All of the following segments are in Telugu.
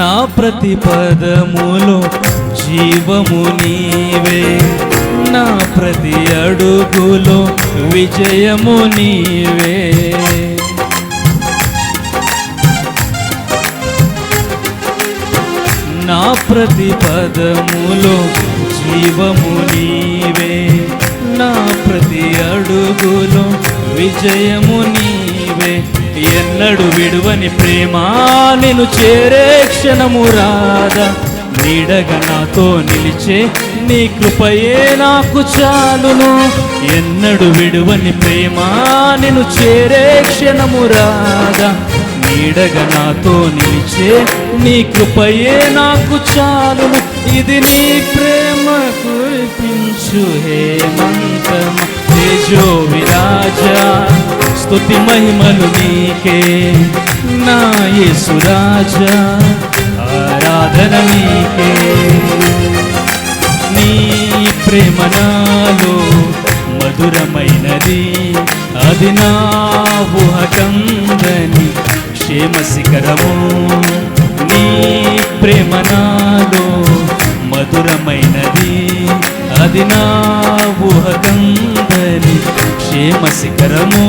నా ప్రతి పదములో జీవము నీవే, నా ప్రతి అడుగులో విజయము నీవే. నా ప్రతి పదములో జీవము నీవే, నా ప్రతి అడుగులో విజయము నీవే. ఎన్నడు విడువని ప్రేమ నిన్ను చేరే క్షణము రాదా, నీడగా నాతో నిలిచే నీ కృపయే నాకు చాలును. ఎన్నడు విడువని ప్రేమ నిన్ను చేరే క్షణము రాదా, నీడగా నాతో నిలిచే నీ కృపయే నాకు చాలును. ఇది నీ ప్రేమ కురిపించు హేమంతమ తేజో విరాజా, స్తుతి మహిమలు నీకే నా యేసు రాజా, ఆరాధన నీకే. నీ ప్రేమ నాలో మధురమైనది, అది నా ఊహకందని క్షేమ శిఖరము. నీ ప్రేమ నాలో మధురమైనది, అది నా ఊహకందని క్షేమ శిఖరము.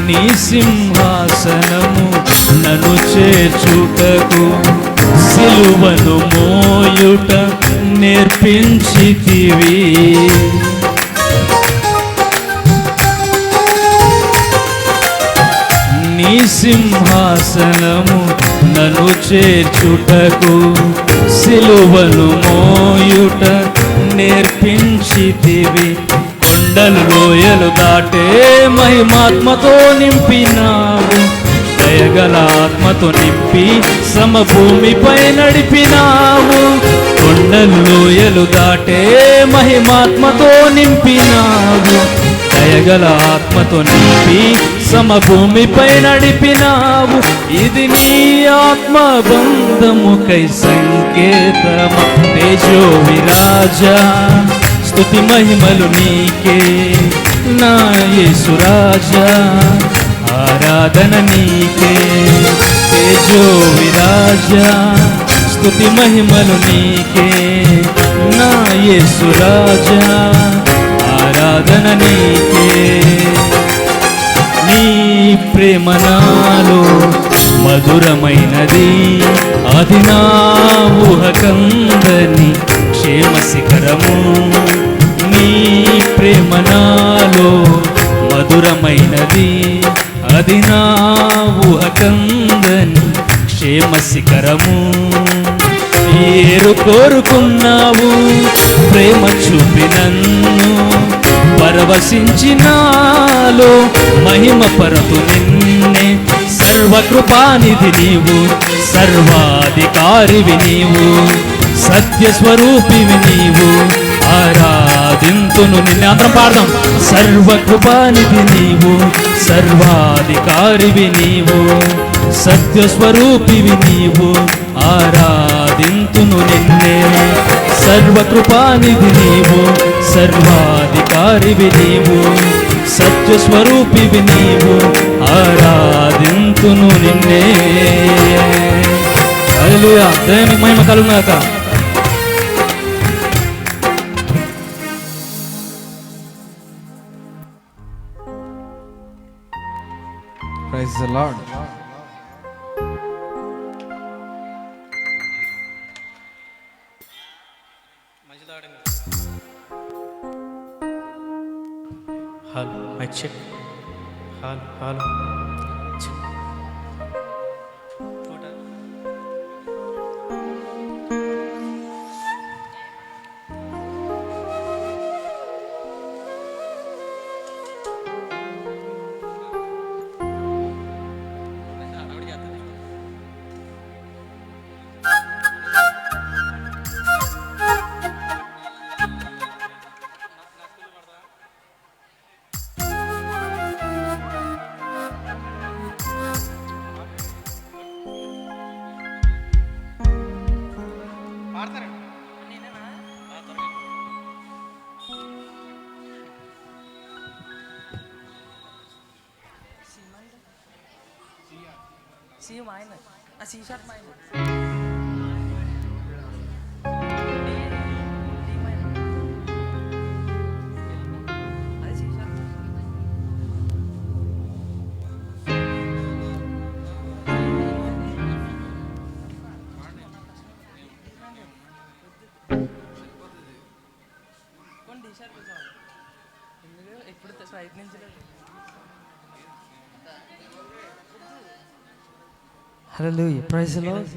నీ సింహాసనము నన్ను చేర్చుటకు, సిలువను మోయుట నేర్పించితివి. నీ సింహాసనము నన్ను చేర్చుటకు, సిలువను మోయుట నేర్పించితివి. కొండలు లోయలు దాటే మహిమాత్మతో నింపినావు, దయగల ఆత్మతో నింపి సమభూమిపై నడిపినావు. కొండలు లోయలు దాటే మహిమాత్మతో నింపినావు, దయగల ఆత్మతో నింపి సమభూమిపై నడిపినావు. ఇది నీ ఆత్మ బంధముకై సంకేతమ తేజో విరాజా, స్తుతి మహిమలు నీకే నా యేసు రాజా, ఆరాధన నీకే. తేజో విరాజా, స్తుతి మహిమలు నీకే నా యేసు రాజా, ఆరాధన నీకే. నీ ప్రేమ నాలో మధురమైనది, అది నా ఊహకందని క్షేమ శిఖరము. నీ ప్రేమ నాలో మధురమైనది, అది నా ఊహకందని క్షేమ శిఖరము. ఏరు కోరుకున్నావు ప్రేమ చూపి నన్ను, పరవశించినాలో మహిమ పరతు నిన్నే. సర్వకృపానిధి నీవు, సర్వాధికారివి నీవు, సత్యస్వరూపివి నీవు, ఆరాధింతును నిన్నే. అందరం పాడదాం. సర్వకృపానిధి నీవు, సర్వాధికారివి నీవు, సత్యస్వరూపివి నీవు, ఆరాధింతును నిన్నే. సర్వకృపానిధి నీవు, సర్వాధికారివి నీవు, సత్యస్వరూపివి నీవు, ఆరాధింతును నిన్నే. హల్లెలూయా. దేవుని మహిమ కలుగుగాక. Praise the Lord. Hello mike check. Hello hello సీ ఆయన ఆ సీ షార్ట్ మా ఆయన అది సీ షార్ట్ కొన్ని టీ షార్ట్ కొంచెం ఎందుకు ఎప్పుడు ప్రయత్నించలేదు. హల్లెలూయా, ప్రైజ్ ది లార్డ్.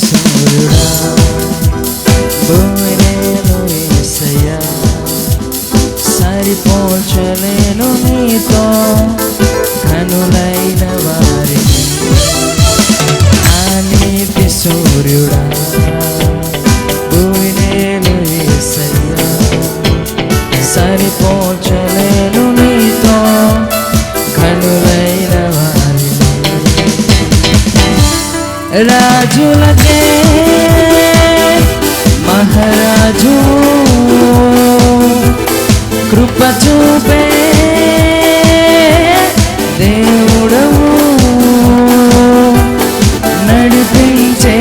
సూర్యుడా భూమినేను యేసయ్యా, సరిపోల్చలేను నీతో కనులైన వారిని. ఆ నీతి సూర్యుడా భూమినేను యేసయ్యా, సరిపోల్చలేను నీతో కనులైన వారిని. రాజులకే మహారాజు కృప చూపే దేవుడవు, నడిపించే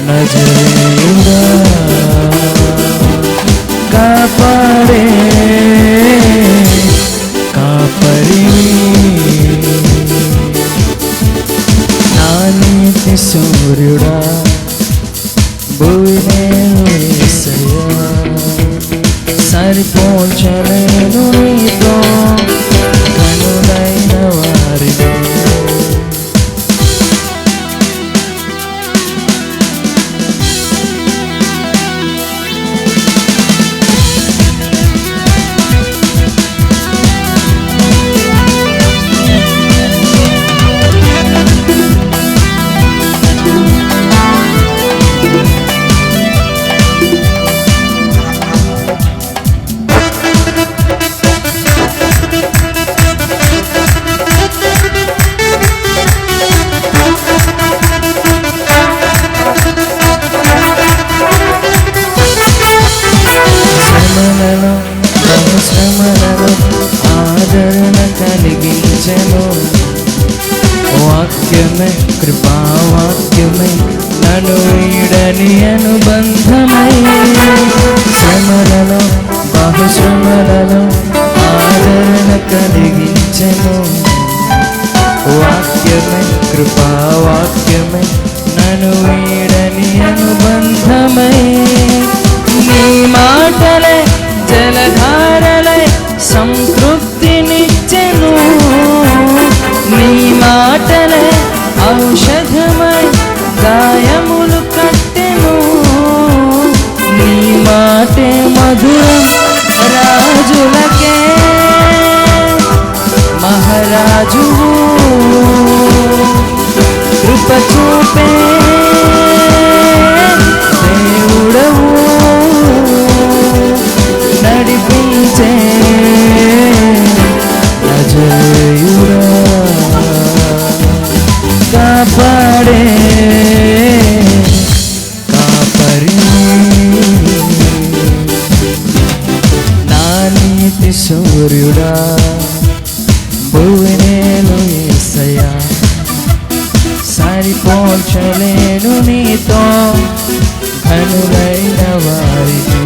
నజరేయుడా, కాపాడే కాపరివి. నీతి సూర్యుడా భూమినేను యేసయ్యా, సరిపోల్చలేను నీతో కనులైన వారిని. శ్రమలలో ఆదరణ కలిగించెను, వాక్యమే కృపావాక్యమే నన్ను వీడని అనుబంధమై. శ్రమలలో బహుశ్రమలలో ఆదరణ కలిగించెను, వాక్యమే కృపావాక్యమే నన్ను వీడని అనుబంధమై. నీ మాటలే జలధారలై సంతృప్తినిచ్చెను, నీ మాటలే ఔషధమై గాయము మధురం రాజులకే మహారాజు కృప చూపే దేవుడవు నడిపించే నజరేయుడా కాపాడే కాపరి నా నీతి సూర్యుడా భువనేలు యేసయ్యా సరిపోల్చలేను నీతో కనులైన వారికి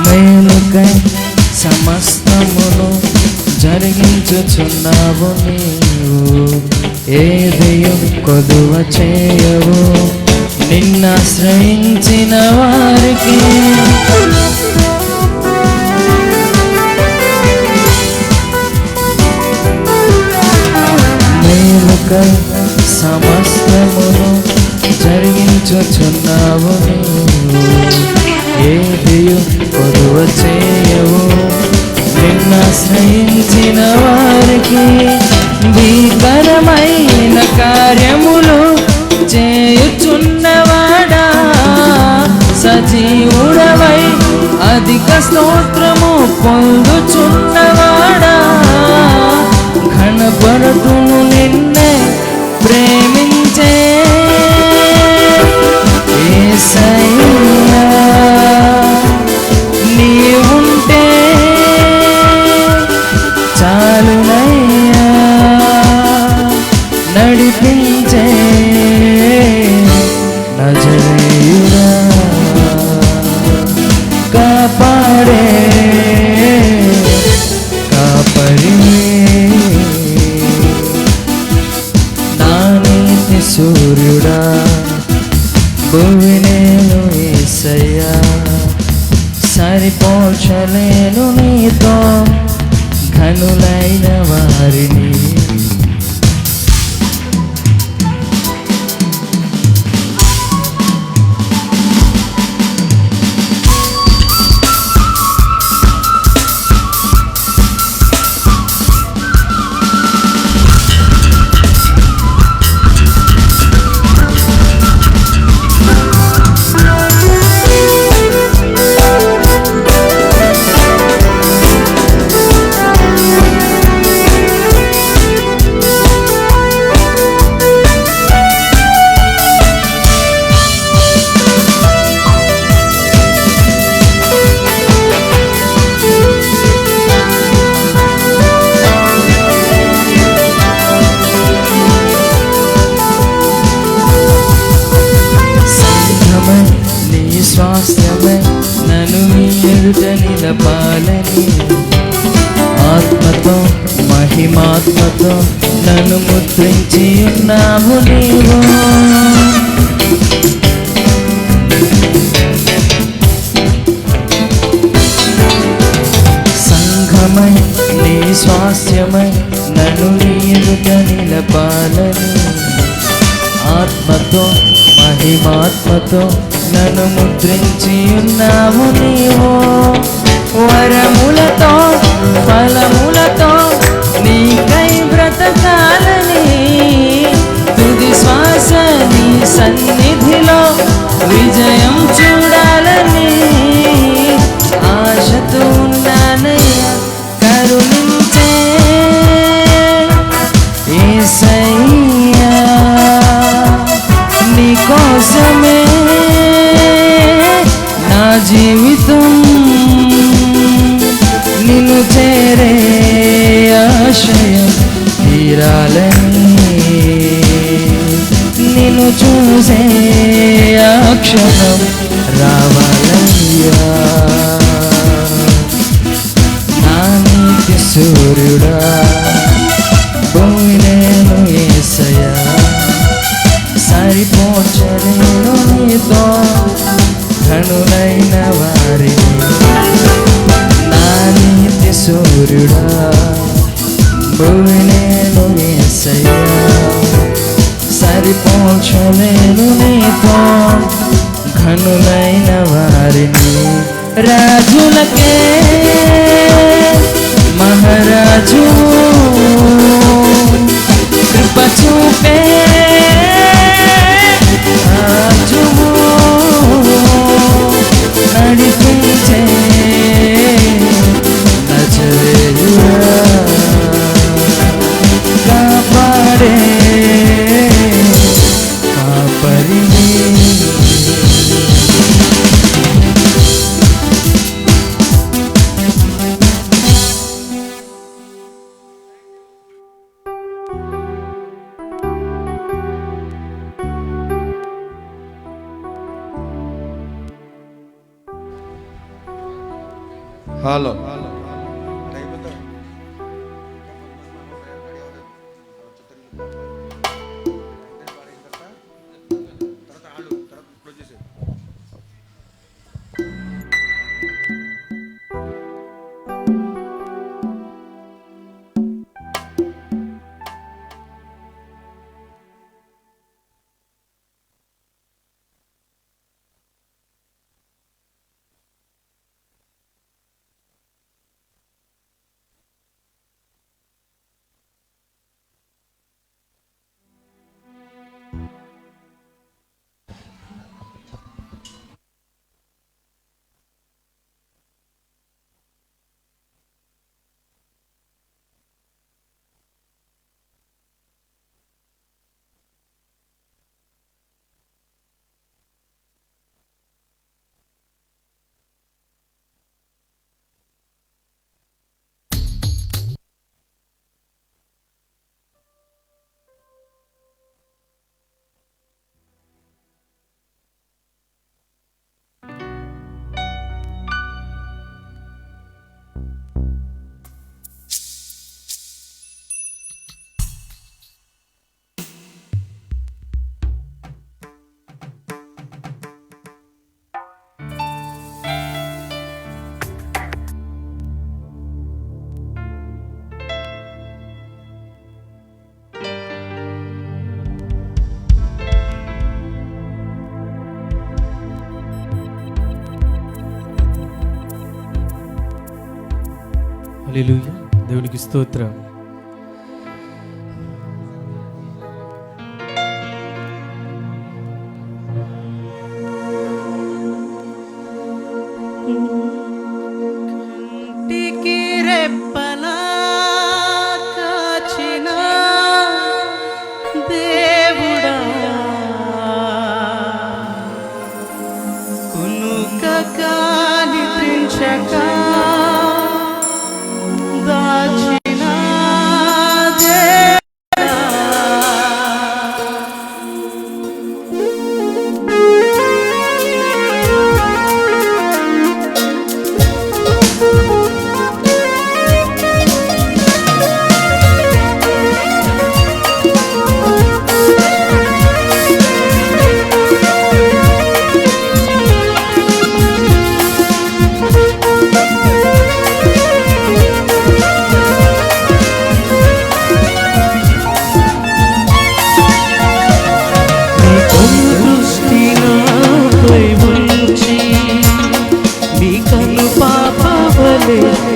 మేలుకై సమస్తమును జరిగించుచున్నావు నీవు ఏదయు కొదువ చేయవు నిన్నాశ్రయించిన వారికి మేలుకై సమస్తమును జరిగించుచున్నావు నీవు ఏదియు కొదువ చేయవు నిన్నాశ్రయించిన వారికి భీకరమైన కార్యములు చేయుచున్నవాడా సజీవుడవై అధిక స్తోత్రము పొందుచున్నవాడా ఘనపరతును నిన్నే ప్రేమించే యేసయ్యా నీవుంటే చాలునయ్యా నడిపించే నజరేయుడా కాపాడే కాపరి నా నీతి సూర్యుడా భువనేలు యేసయ్యా సరిపోల్చలేను నీతో ఘనులైన వారిని స్వాస్థ్యమై నన్ను నీ ఎదుట నిలపాలని ఆత్మతో మహిమాత్మతో నన్ను ముద్రించి ఉన్నావు నీవు సంఘమై నీ స్వాస్థ్యమై నన్ను నీ ఎదుట నిలపాలని ఆత్మతో మహిమాత్మతో నన్ను ముద్రించి ఉన్నావు నీవు వరములతో ఫలములతో నీకై బ్రతకాలని తుది శ్వాస నీ సన్నిధిలో విజయం చూడాలని ఆశతో ఉన్నానయ్యా కరుణించే యేసయ్యా నీ కోసమే నా జీవితం నీ సూర్యుడా భూమి నేను యేసయ్యా సరిపోచలేను నీతో ఘనులైన వారిని నా నీతి సూర్యుడా భూమి నేను యేసయ్యా సరిపోచలేను నీతో ఘనులైన వారిని రాజులకే మహారాజు కృప చూపే రాజువు నడిపించే నజరేయుడా కాపాడే కాపరిని హలో హల్లెలూయా. దేవునికి స్తోత్రం. కంటికి రెప్పలా కాచిన దేవుడా కునుకక నిద్రించక దాచిన దేవుడా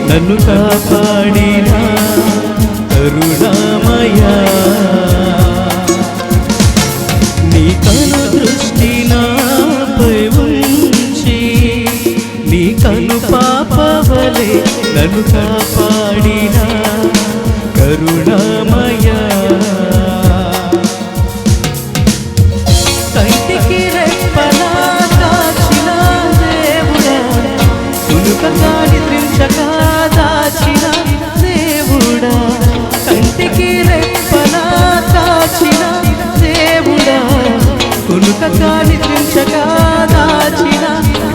నన్ను కాపాడిన కరుణామయా నీ కను దృష్టి నాపై ఉంచి నీ కను పాపవలే నన్ను కాపాడిన కరుణామయా కంటికి రెప్పలా కాచిన దేవుడా కునుకగా నిద్రించక దాచిన దేవుడా కంటికి రెప్పలా కాచిన దేవుడా కునుకగా నిద్రించక దాచిన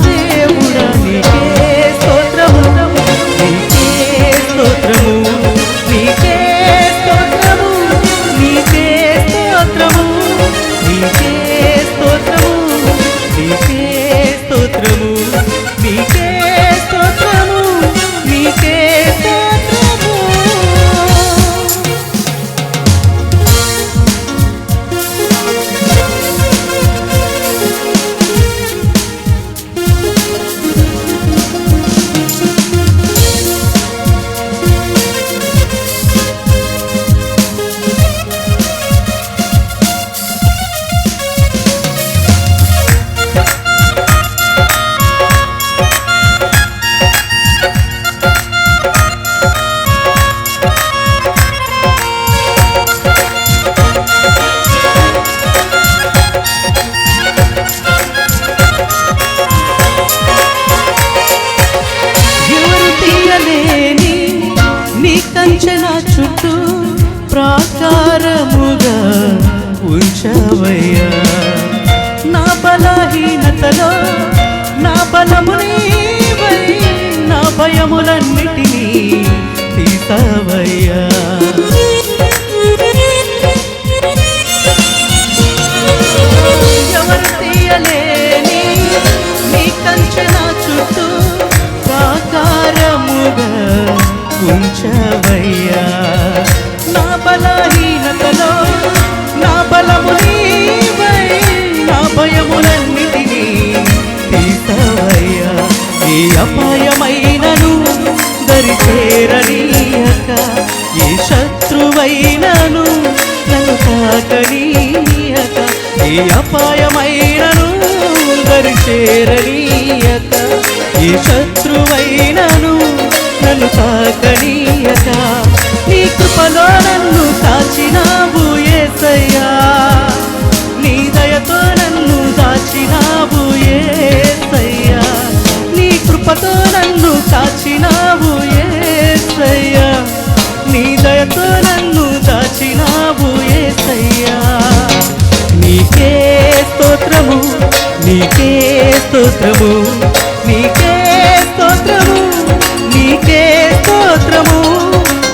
దేవుడా నీకే స్తోత్రము నీకే స్తోత్రము నీ కంచెన చుట్టూ ప్రాకారముగా ఉంచవయ్యా. నా బలహీనతలో నా బలము నీవై నా భయములన్నిటినీ తీసవయ్యా. ఎవరు తీయలేని నీ కంచెన చుట్టూ ప్రాకారముగా ఉంచవయ్యా. నా బలహీనతలో నా బలము నీవై నా భయములన్నిటినీ తీసవయ్యా. ఏ అపాయమైనను దరి చేరనీయక, ఏ శత్రువైనను నన్ను తాకనీయక, ఏ అపాయమైనను దరి చేరనీయక, ఏ శత్రువైనను నన్ను తాకనీయక, నీ కృపలో నన్ను కాచినావు యేసయ్యా. నీ దయతో నన్ను దాచినావు యేసయ్యా. నీ కృపతో నన్ను కాచినావు యేసయ్యా. నీ దయతో నన్ను దాచినావు యేసయ్యా. నీకే స్తోత్రము, నీకే స్తోత్రము, నీకే స్తోత్రము, నీకే స్తోత్రము,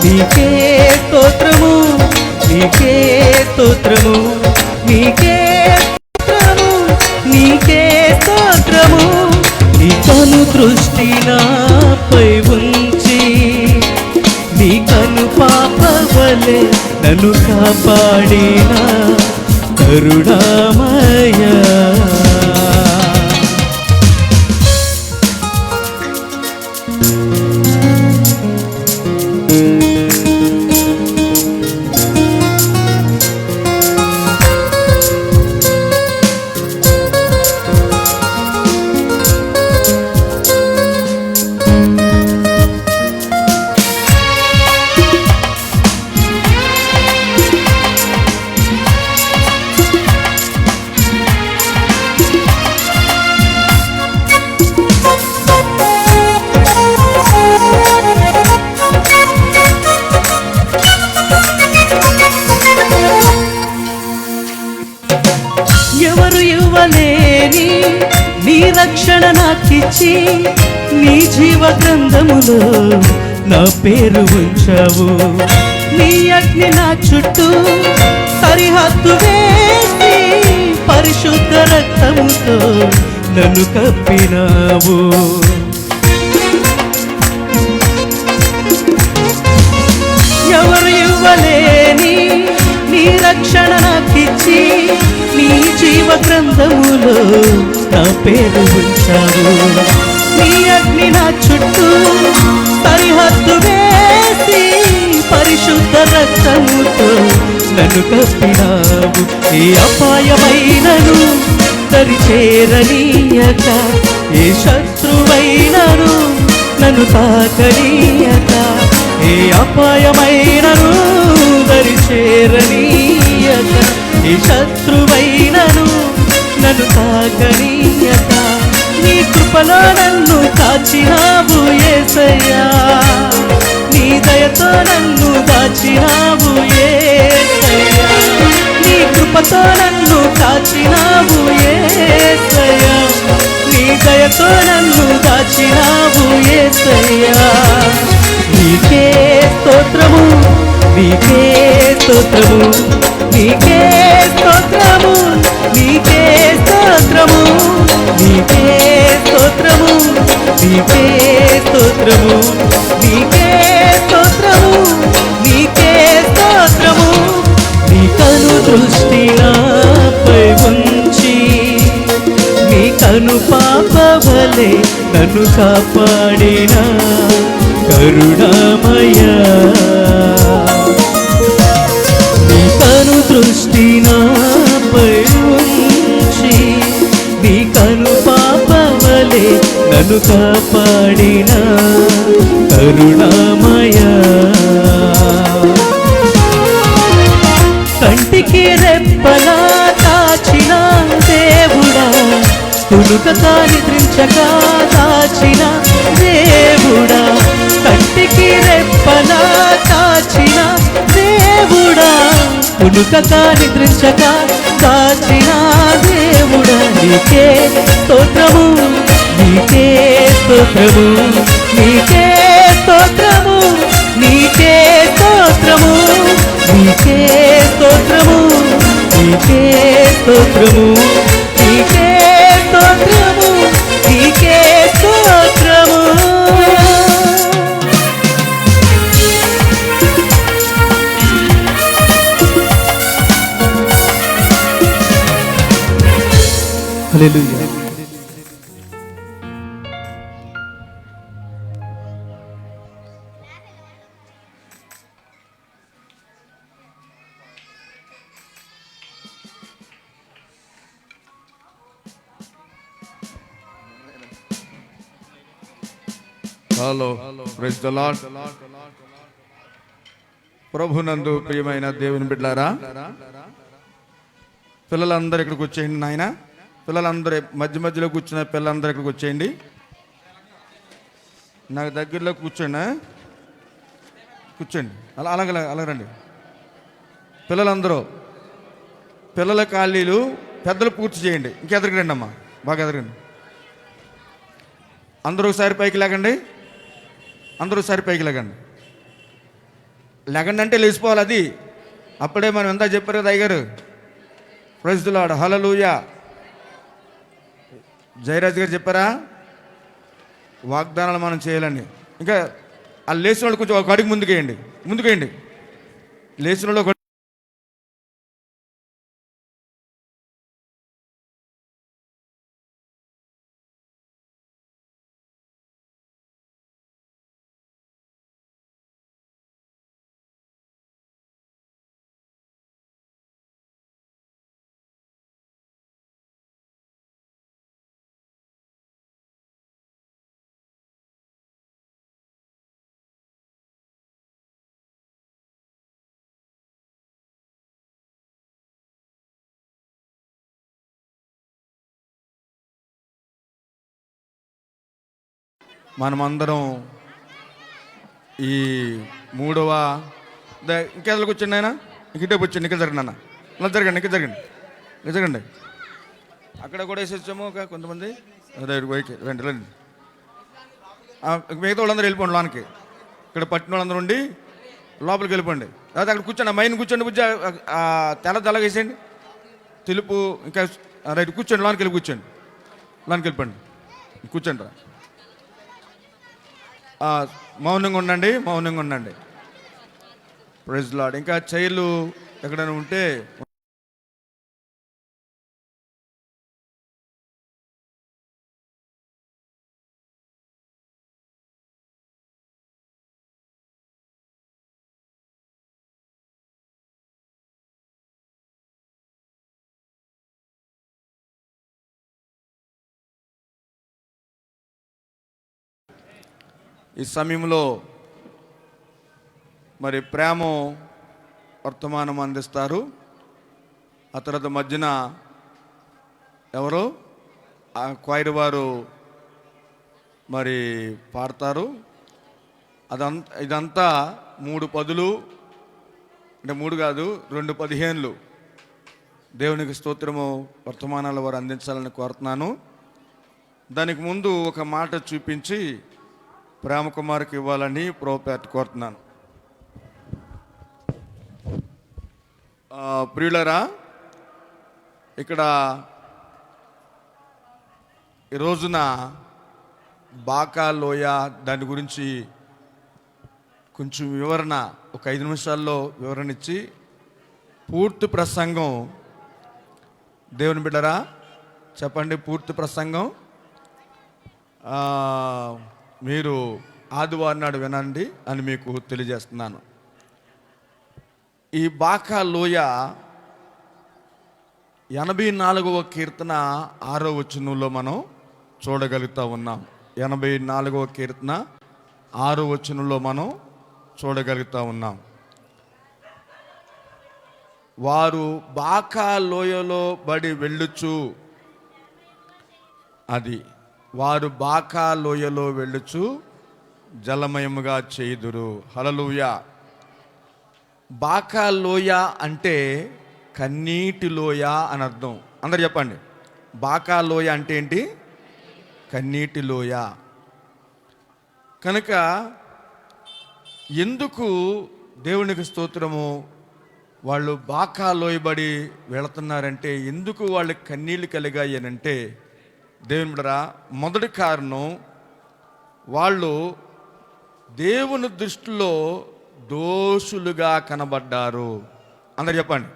నీకే స్తోత్రము, నీకే స్తోత్రము, నీకే స్తోత్రము, నీకే స్తోత్రము. నీ కను దృష్టి నాపై ఉంచి నీ కను పాపవలె నన్ను కాపాడిన కరుణామయా. ఎవరు ఇవ్వలేని నీ రక్షణ నాకిచ్చి నీ జీవ గ్రంథములో నా పేరు ఉంచావు. నీ అగ్ని నా చుట్టూ సరిహద్దు వేసి పరిశుద్ధ రక్తముతో నన్ను కప్పినావు. ఎవరు ఇవ్వలేని నీ రక్షణ నాకిచ్చి నీ జీవ గ్రంథములో నా పేరు ఉంచావు. నీ అగ్ని నా చుట్టూ సరిహద్దు వేసి పరిశుద్ధ రక్తముతో నన్ను కప్పినావు. ఏ అపాయమైనను దరి చేరనీయక, ఏ శత్రువైనను నన్ను తాకనీయక, ఏ అపాయమైనను దరి చేరనీయక, ఏ శత్రువైనను నన్ను తాకనీయక, నీ కృపలో నన్ను కాచినావు యేసయ్యా. నీ దయతో నన్ను దాచినావు యేసయ్యా. నీ కృపతో నన్ను కాచినావు యేసయ్యా. నీ దయతో నన్ను దాచినావు యేసయ్యా. నీకే స్తోత్రము, నీకే స్తోత్రము, నీకే స్తోత్రము, నీకే స్తోత్రము, నీకే స్తోత్రము, నీకే స్తోత్రము, నీకే స్తోత్రము, నీకే స్తోత్రము. నీ కను దృష్టి నాపై ఉంచి నీ కను పాపవలె నన్ను కాపాడిన కరుణామయా. నీ కను దృష్టి నాపై ఉంచి నీ కను పాపవలె నన్ను కాపాడిన కరుణామయా. కంటికి రెప్పలా కాచిన దేవుడా, కునుకగా నిద్రించగా దాచిన దేవుడా, కంటి కంటికి రెప్పలా కాచిన దేవుడా, పులుకక నిద్రించక కాచిన దేవుడా, నీకే స్తోత్రము, నీకే స్తోత్రము, నీకే స్తోత్రము, నీకే స్తోత్రము, నీకే స్తోత్రము, నీకే స్తోత్రము, నీకే స్తోత్రము, నీకే స్తోత్రము. Hallelujah. Hello, praise the Lord. ప్రభునందు ప్రియమైన దేవుని బిడ్డలారా, పిల్లలందరూ ఇక్కడికి వచ్చేయండి నాయన. పిల్లలందరూ మధ్యలో కూర్చున్న పిల్లలందరూ ఇక్కడికి వచ్చేయండి. నాకు దగ్గరలో కూర్చోండి, కూర్చోండి. అలాగే రండి. పిల్లలందరూ పిల్లల ఖాళీలు పెద్దలు పూర్తి చేయండి. ఇంకెదరికి రండి అమ్మా, బాగా ఎదరండి. అందరూ ఒకసారి పైకి లేకండి, అందరూ ఒకసారి పైకి లేకండి. లేకండి అంటే లేచిపోవాలి. అది అప్పుడే మనం ఎంత చెప్పారు కదా అయ్యగారు. ప్రైజ్ ది లార్డ్, హల్లెలూయా. జయరాజ్ గారు చెప్పారా వాగ్దానాలు మనం చేయాలని. ఇంకా ఆ లేచిన వాళ్ళు కొంచెం ఒక అడుగు ముందుకేయండి. లేచిన వాళ్ళు మనమందరం ఈ మూడవ ఇంకెదలు కూర్చోండి ఆయన. ఇంకిటే కూర్చోండి, ఇక్కడ జరగండి అన్న. ఇలా జరగండి. అక్కడ కూడా వేసేసాము కొంతమంది. రండి. మిగతా వాళ్ళందరూ వెళ్ళిపోండి లోనికి. ఇక్కడ పట్టిన వాళ్ళందరూ ఉండి లోపలికి వెళ్ళిపోండి. తర్వాత అక్కడ కూర్చోండి, మైన్ కూర్చోండి. తెల్ల వేసేయండి, తెలుపు. ఇంకా రైట్ కూర్చోండి, లోనికి వెళ్ళిపోండి. కూర్చోండి రా. మౌనంగా ఉండండి. Praise Lord. ఇంకా చైర్లు ఎక్కడైనా ఉంటే ఈ సమయంలో మరి ప్రేమ వర్తమానం అందిస్తారు. ఆ తర్వాత మధ్యన ఎవరు ఆ క్వైర్ వారు మరి పాడతారు. ఇదంతా 3 పదులు, అంటే 3 కాదు 2 15 దేవునికి స్తోత్రము వర్తమానాల వారు అందించాలని కోరుతున్నాను. దానికి ముందు ఒక మాట చూపించి ప్రేమ కుమార్కి ఇవ్వాలని ప్రోపేట్ కోరుతున్నాను. ప్రియులరా, ఇక్కడ ఈ రోజున బాకా లోయ దాని గురించి కొంచెం వివరణ, ఒక 5 నిమిషాల్లో వివరణ ఇచ్చి పూర్తి ప్రసంగం. దేవుని బిడ్డరా చెప్పండి, పూర్తి ప్రసంగం మీరు ఆదివారం నాడు వినండి అని మీకు తెలియజేస్తున్నాను. ఈ బాకా లోయ 84వ కీర్తన 6వ వచనంలో మనం చూడగలుగుతూ ఉన్నాం. 84వ కీర్తన 6వ వచనంలో మనం చూడగలుగుతూ ఉన్నాం. వారు బాకా లోయలో బడి వెళ్ళుచు, అది వారు బాకా లోయలో వెళ్ళుచు జలమయముగా చేయుదురు. హల్లెలూయా. బాకా లోయ అంటే కన్నీటి లోయ అని అర్థం. అందరు చెప్పండి, బాకా లోయ అంటే ఏంటి? కన్నీటి లోయ. కనుక ఎందుకు దేవునికి స్తోత్రము వాళ్ళు బాకా లోయబడి వెళుతున్నారంటే, ఎందుకు వాళ్ళకి కన్నీళ్ళు కలిగాయి అని అంటే, దేవుని బిడ్డలారా, మొదటి కారణం వాళ్ళు దేవుని దృష్టిలో దోషులుగా కనబడ్డారు. అందరు చెప్పండి,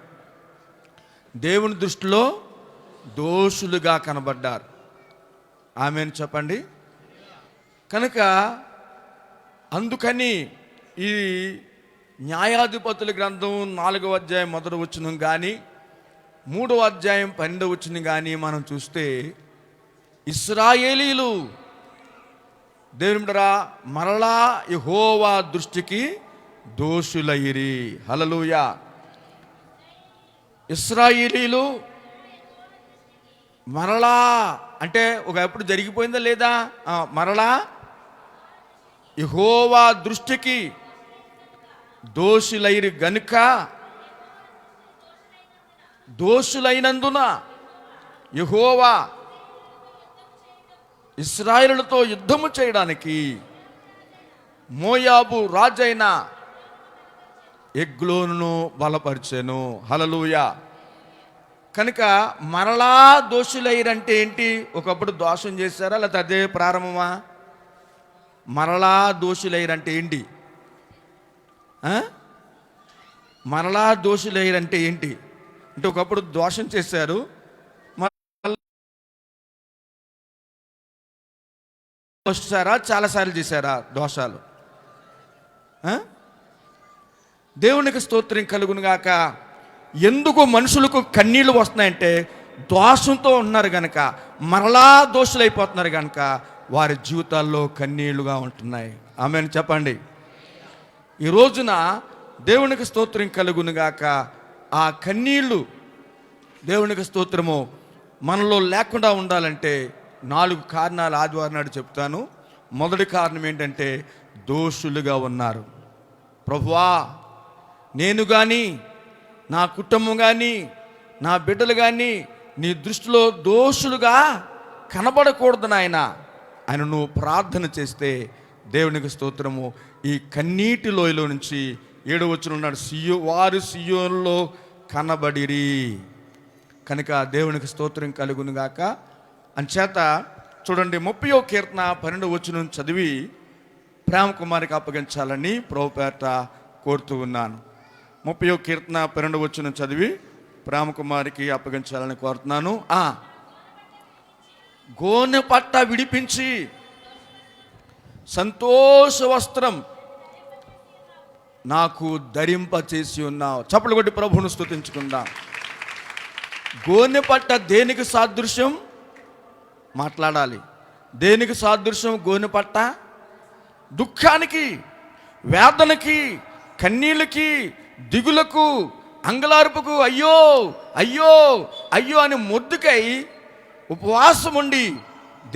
దేవుని దృష్టిలో దోషులుగా కనబడ్డారు. ఆమేన్ చెప్పండి. కనుక అందుకని ఈ న్యాయాధిపతుల గ్రంథం 4వ అధ్యాయం 1వ వచనం కానీ 3వ అధ్యాయం 12వ వచనం కానీ మనం చూస్తే, ఇశ్రాయేలీలు దేవుని బిడ్డలారా మరలా యెహోవా దృష్టికి దోషులైరి. హల్లెలూయా. ఇశ్రాయేలీలు మరలా అంటే ఎప్పుడు జరిగిపోయిందా లేదా? మరలా యెహోవా దృష్టికి దోషులైరి గనుక, దోషులైనందున యెహోవా ఇశ్రాయేలులతో యుద్ధము చేయడానికి మోయాబు రాజైన ఎగ్లోనును బలపరిచెను. హల్లెలూయా. కనుక మరలా దోషులైరంటే ఏంటి? ఒకప్పుడు దోషం చేశారా లేకపోతే అదే ప్రారంభమా? మరలా దోషులైరంటే ఏంటి? మరలా దోషులైరంటే ఏంటి అంటే, ఒకప్పుడు దోషం చేశారు, చేశారా? చాలాసార్లు చేశారా దోషాలు? దేవునికి స్తోత్రం కలుగును గాక. ఎందుకు మనుషులకు కన్నీళ్లు వస్తున్నాయంటే, దోషంతో ఉన్నారు గనక, మరలా దోషులైపోతున్నారు గనక వారి జీవితాల్లో కన్నీళ్లుగా ఉంటున్నాయి. ఆమేన్ చెప్పండి. ఈ రోజున దేవునికి స్తోత్రం కలుగును గాక. ఆ కన్నీళ్లు దేవునికి స్తోత్రము మనలో లేకుండా ఉండాలంటే 4 కారణాలు ఆదివారం నాడు చెప్తాను. మొదటి కారణం ఏంటంటే, దోషులుగా ఉన్నారు. ప్రభువా, నేను కానీ నా కుటుంబం కానీ నా బిడ్డలు కానీ నీ దృష్టిలో దోషులుగా కనబడకూడదు నాయన ఆయన నువ్వు ప్రార్థన చేస్తే, దేవునికి స్తోత్రము, ఈ కన్నీటి లోయలో నుంచి 7వ వచనం ఉన్నాడు, వారు సియోనులో కనబడిరి. కనుక దేవునికి స్తోత్రం కలుగును గాక. అంచేత చూడండి, 30వ కీర్తన 12వ వచనం చదివి ప్రేమ కుమారికి అప్పగించాలని ప్రభుపేట కోరుతూ ఉన్నాను. 30వ కీర్తన 12వ వచనం చదివి ప్రేమ కుమారికి అప్పగించాలని కోరుతున్నాను. గోనె పట్ట విడిపించి సంతోష వస్త్రం నాకు ధరింప చేసి ఉన్నావు. చప్పలు కొట్టి ప్రభువును స్తుతించుకుందాం. గోనె పట్ట దేనికి సాదృశ్యం? మాట్లాడాలి. దేనికి సాదృశ్యం గోనె పట్ట? దుఃఖానికి, వేదనకి, కన్నీళ్ళకి, దిగులకు, అంగలార్పుకు, అయ్యో అయ్యో అయ్యో అని మొద్దుకై ఉపవాసం ఉండి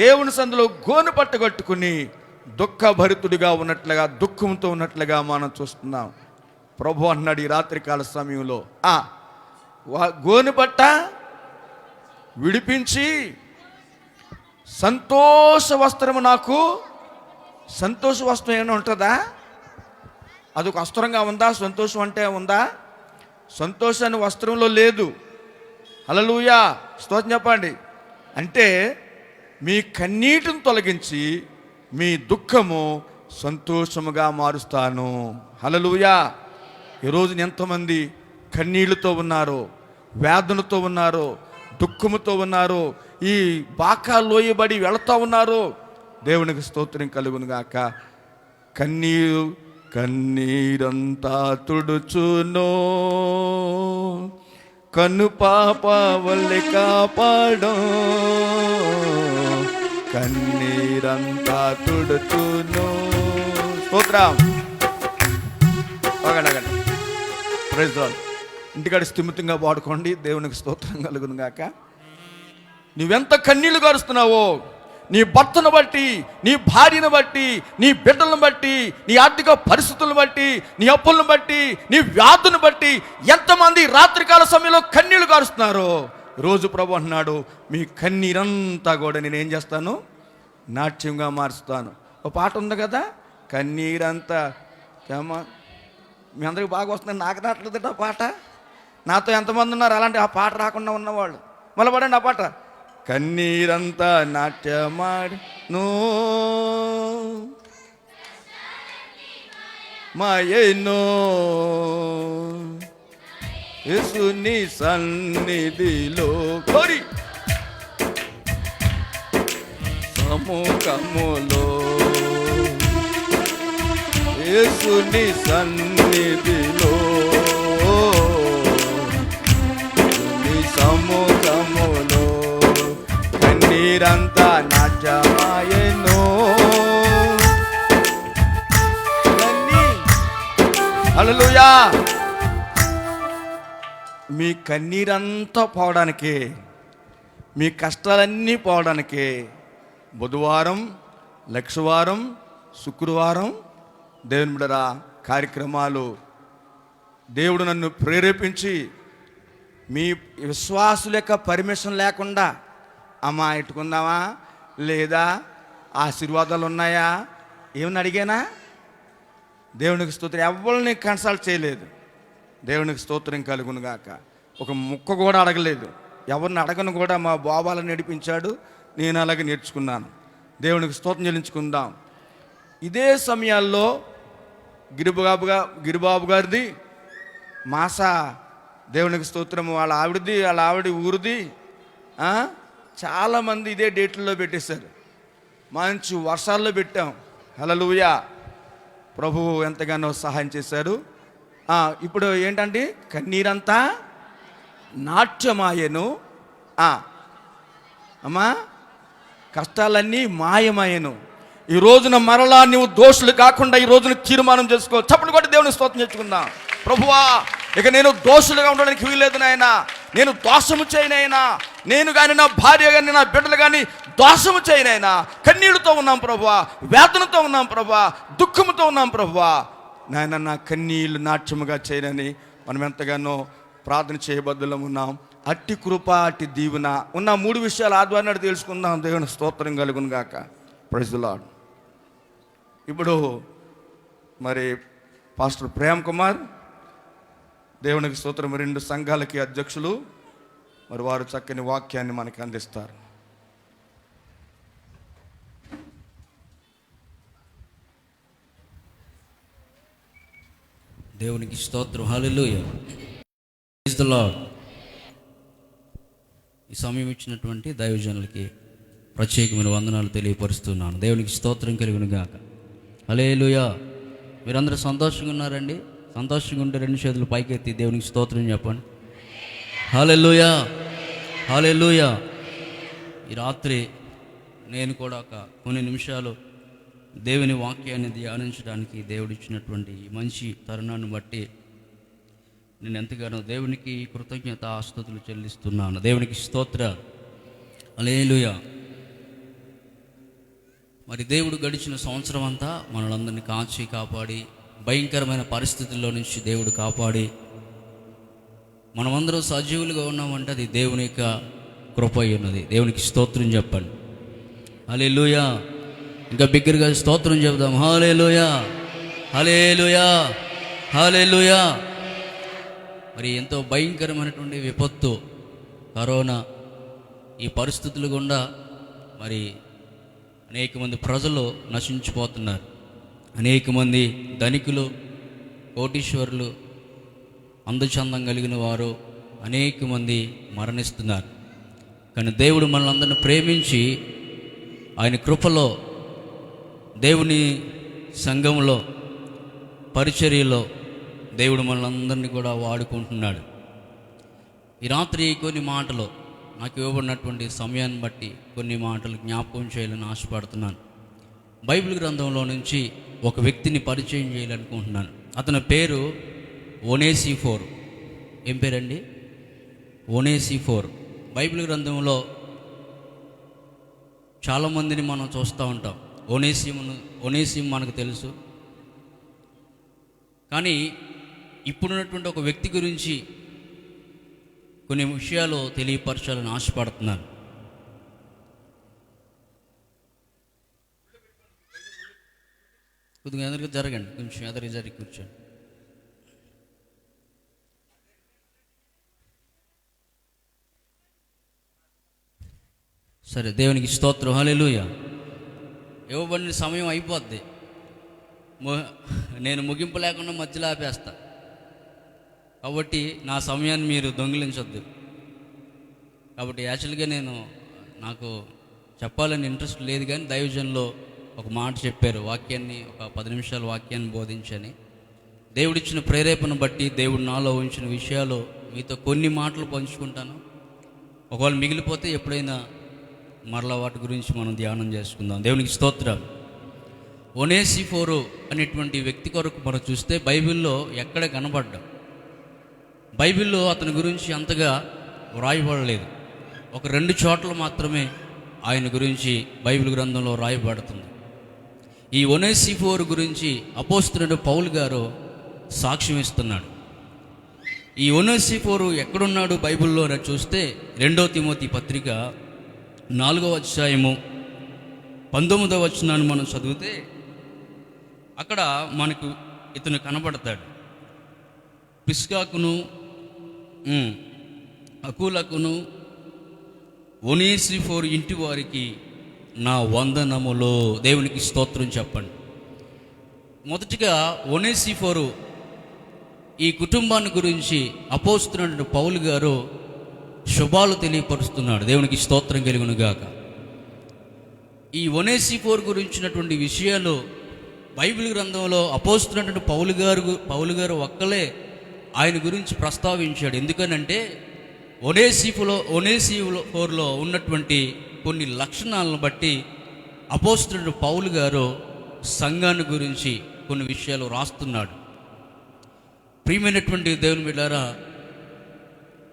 దేవుని సందులో గోనె పట్ట కట్టుకుని దుఃఖభరితుడిగా ఉన్నట్లుగా, దుఃఖంతో ఉన్నట్లుగా మనం చూస్తున్నాం. ప్రభు అన్నాడు ఈ రాత్రికాల సమయంలో, గోనె పట్ట విడిపించి సంతోష వస్త్రము నాకు. సంతోష వస్త్రం ఏమైనా ఉంటుందా? అదొక వస్త్రంగా ఉందా? సంతోషం అంటే ఉందా? సంతోషాన్ని వస్త్రంలో లేదు. హల్లెలూయా, స్తోత్రం చెప్పండి. అంటే మీ కన్నీటిని తొలగించి మీ దుఃఖము సంతోషముగా మారుస్తాను. హల్లెలూయా. ఈరోజు ఎంతమంది కన్నీళ్లతో ఉన్నారో, వేదనతో ఉన్నారో, దుఃఖముతో ఉన్నారో, ఈ బాకా లోయబడి వెళతా ఉన్నారో, దేవునికి స్తోత్రం కలుగును గాక. కన్నీరంతా తుడుచునో, కన్ను పాప వల్లే కాపాడో, కన్నీరంతా తుడుచునో. స్తోత్రం. Praise Lord. ఇంటికాడ స్థిమితంగా వాడుకోండి. దేవునికి స్తోత్రం కలుగును గాక. నువ్వెంత కన్నీళ్లు గారుస్తున్నావో, నీ భర్తను బట్టి, నీ భార్యను బట్టి, నీ బిడ్డలను బట్టి, నీ ఆర్థిక పరిస్థితులను బట్టి, నీ అప్పులను బట్టి, నీ వ్యాధులను బట్టి ఎంతమంది రాత్రికాల సమయంలో కన్నీళ్లు కారుస్తున్నారో రోజు ప్రభు అంటున్నాడు, మీ కన్నీరంతా కూడా నేనేం చేస్తాను, నాట్యంగా మారుస్తాను. ఒక పాట ఉంది కదా, కన్నీరంతా ఏమా మీ అందరికి బాగా వస్తుంది, నాకు రావట్లేదట ఆ పాట. నాతో ఎంతమంది ఉన్నారు అలాంటి ఆ పాట రాకుండా ఉన్నవాళ్ళు? మళ్ళీ పడండి ఆ పాట. కన్నీరంతా నాట్యమాడును మాయేనో యేసుని సన్నిధిలో కోరి సముఖములో యేసుని సన్నిధిలో యేసుని సముఖములో కన్నీరంతా నాట్యమాయెను. హల్లెలూయా. మీ కన్నీరంతా పోవడానికి, మీ కష్టాలన్నీ పోవడానికి బుధవారం, లక్షవారం, శుక్రవారం దేవుని బిడ్డరా కార్యక్రమాలు దేవుడు నన్ను ప్రేరేపించి, మీ విశ్వాసుల యొక్క పర్మిషన్ లేకుండా అమ్మా ఇట్టుకుందామా లేదా ఆశీర్వాదాలు ఉన్నాయా ఏమని అడిగానా? దేవునికి స్తోత్రం. ఎవరిని కన్సల్ట్ చేయలేదు. దేవునికి స్తోత్రం కలుగును గాక. ఒక ముక్క కూడా అడగలేదు. ఎవరిని అడగను కూడా మా బాబాలను నడిపించాడు, నేను అలాగే నేర్చుకున్నాను. దేవునికి స్తోత్రం చెల్లించుకుందాం. ఇదే సమయాల్లో గిరిబాబు గారిది మాసా దేవునికి స్తోత్రం, వాళ్ళ ఆవిడ ఊరిది చాలామంది ఇదే డేట్లలో పెట్టేశారు. మంచి వర్షాల్లో పెట్టాం. హల్లెలూయా. ప్రభువు ఎంతగానో సహాయం చేశారు. ఇప్పుడు ఏంటంటే కన్నీరంతా నాట్యమాయెను. అమ్మా కష్టాలన్నీ మాయమాయెను. ఈ రోజున మరలా నువ్వు దోషులు కాకుండా ఈ రోజున తీర్మానం చేసుకో. చప్పట్లు కొట్టి దేవుని స్తోత్రం చేసుకుందాం. ప్రభువా, ఇక నేను దోషులుగా ఉండడానికి వీల్లేదు నాయనా, నేను దోషము చేయనైనా, నేను కానీ నా భార్య కానీ నా బిడ్డలు కానీ దోషము చేయనైనా. కన్నీళ్ళతో ఉన్నాం ప్రభువా, వేదనతో ఉన్నాం ప్రభువా, దుఃఖముతో ఉన్నాం ప్రభువా. నాయన నా కన్నీళ్ళు నాట్యముగా చేయనని మనం ఎంతగానో ప్రార్థన చేయబద్దులం ఉన్నాం. అట్టి కృప, అట్టి దీవెన ఉన్న 3 విషయాలు ఆదివారం నాడు తెలుసుకుందాం. దేవుని స్తోత్రం కలుగును గాక. Praise the Lord. ఇప్పుడు మరి పాస్టర్ ప్రేమ్ కుమార్ దేవునికి స్తోత్రం 2 సంఘాలకి అధ్యక్షులు, మరి వారు చక్కని వాక్యాన్ని మనకి అందిస్తారు. దేవునికి స్తోత్రం. హల్లెలూయా. Praise the Lord. ఈ సమయం ఇచ్చినటువంటి దైవజనులకి ప్రత్యేకమైన వందనాలు తెలియపరుస్తున్నాను. దేవునికి స్తోత్రం కలుగును గాక. హల్లెలూయా. మీరందరూ సంతోషంగా ఉన్నారండి? సంతోషంగా ఉంటే 2 చేతులు పైకెత్తి దేవునికి స్తోత్రం చెప్పండి. హల్లెలూయా, హల్లెలూయా. ఈ రాత్రి నేను కూడా కొన్ని నిమిషాలు దేవుని వాక్యాన్ని ధ్యానించడానికి దేవుడిచ్చినటువంటి ఈ మంచి తరుణాన్ని బట్టి నేను ఎంతగానో దేవునికి కృతజ్ఞత స్తుతులు చెల్లిస్తున్నాను. దేవునికి స్తోత్ర. హల్లెలూయా. మరి దేవుడు గడిచిన సంవత్సరం అంతా మనలందరినీ కాచి కాపాడి, భయంకరమైన పరిస్థితుల్లో నుంచి దేవుడు కాపాడి మనమందరం సజీవులుగా ఉన్నామంటే అది దేవుని యొక్క కృప అయి ఉన్నది. దేవునికి స్తోత్రం చెప్పండి. హల్లెలూయా. ఇంకా బిగ్గరగా స్తోత్రం చెబుదాం. హల్లెలూయా, హల్లెలూయా, హల్లెలూయా. మరి ఎంతో భయంకరమైనటువంటి విపత్తు కరోనా, ఈ పరిస్థితులు గుండా మరి అనేక మంది ప్రజలు నశించిపోతున్నారు. అనేక మంది ధనికులు, కోటీశ్వరులు, అందచందం కలిగిన వారు అనేక మంది మరణిస్తున్నారు. కానీ దేవుడు మనల్ని అందరిని ప్రేమించి ఆయన కృపలో, దేవుని సంఘంలో, పరిచర్యలో దేవుడు మనల్ని అందరినీ కూడా వాడుకుంటున్నాడు. ఈ రాత్రి కొన్ని మాటలు నాకు ఇవ్వబడినటువంటి సమయాన్ని బట్టి కొన్ని మాటలు జ్ఞాపకం చేయాలని ఆశపడుతున్నాను. బైబిల్ గ్రంథంలో నుంచి ఒక వ్యక్తిని పరిచయం చేయాలనుకుంటున్నాను. అతని పేరు ఒనేసిఫోర్. ఏం పేరండి? ఒనేసిఫోర్. బైబిల్ గ్రంథంలో చాలామందిని మనం చూస్తూ ఉంటాం. ఒనేసిము మనకు తెలుసు. కానీ ఇప్పుడున్నటువంటి ఒక వ్యక్తి గురించి కొన్ని విషయాలు తెలియపరచాలని ఆశపడుతున్నాను. కొద్దిగా ఎదురుగా జరగండి, కొంచెం ఎదురుగా జరిగి కూర్చోండి. సరే, దేవునికి స్తోత్రం. హల్లెలూయా. ఇవ్వబడిన సమయం అయిపోద్ది. నేను ముగింపు లేకుండా మధ్యలో ఆపేస్తా. కాబట్టి నా సమయాన్ని మీరు దొంగిలించొద్దు. కాబట్టి యాక్చువల్గా నాకు చెప్పాలని ఇంట్రెస్ట్ లేదు, కానీ దైవజన్లో ఒక మాట చెప్పారు, వాక్యాన్ని ఒక 10 నిమిషాలు వాక్యాన్ని బోధించని. దేవుడిచ్చిన ప్రేరేపణ బట్టి దేవుడు నాలో ఉంచిన విషయాలు మీతో కొన్ని మాటలు పంచుకుంటాను. ఒకవేళ మిగిలిపోతే ఎప్పుడైనా మరలా వాటి గురించి మనం ధ్యానం చేసుకుందాం. దేవునికి స్తోత్రం. ఒనేసిఫోరు అనేటువంటి వ్యక్తి కొరకు మనం చూస్తే బైబిల్లో ఎక్కడ కనబడ్డా, బైబిల్లో అతని గురించి అంతగా వ్రాయబడలేదు. ఒక 2 చోట్ల మాత్రమే ఆయన గురించి బైబిల్ గ్రంథంలో రాయబడుతుంది. ఈ ఒనేసిఫోరు గురించి అపోస్తలుడు పౌలు గారు సాక్ష్యం ఇస్తున్నాడు. ఈ ఒనేసిఫోరు ఎక్కడున్నాడు బైబిల్లో అని చూస్తే 2 తిమోతి పత్రిక 4వ అధ్యాయము 19వ వచనాన్ని మనం చదివితే అక్కడ మనకు ఇతను కనబడతాడు. ప్రిస్కాకును అకులకును ఒనేసిఫోరు ఇంటి వారికి నా వందనములో. దేవునికి స్తోత్రం చెప్పండి. మొదటిగా ఒనేసిఫోరు ఈ కుటుంబాన్ని గురించి అపోస్తలుడైన పౌలు గారు శుభాలు తెలియపరుస్తున్నాడు. దేవునికి స్తోత్రం కలుగును గాక. ఈ ఒనేసిఫోరు గురించినటువంటి విషయాలు బైబిల్ గ్రంథంలో అపోస్తలుడైన పౌలు గారు ఒక్కలే ఆయన గురించి ప్రస్తావించాడు. ఎందుకనంటే ఒనేసిఫోరులో ఉన్నటువంటి కొన్ని లక్షణాలను బట్టి అపోస్తలుడు పౌలు గారు సంఘాన్ని గురించి కొన్ని విషయాలు రాస్తున్నాడు. ప్రియమైనటువంటి దేవుని బిడ్డలారా,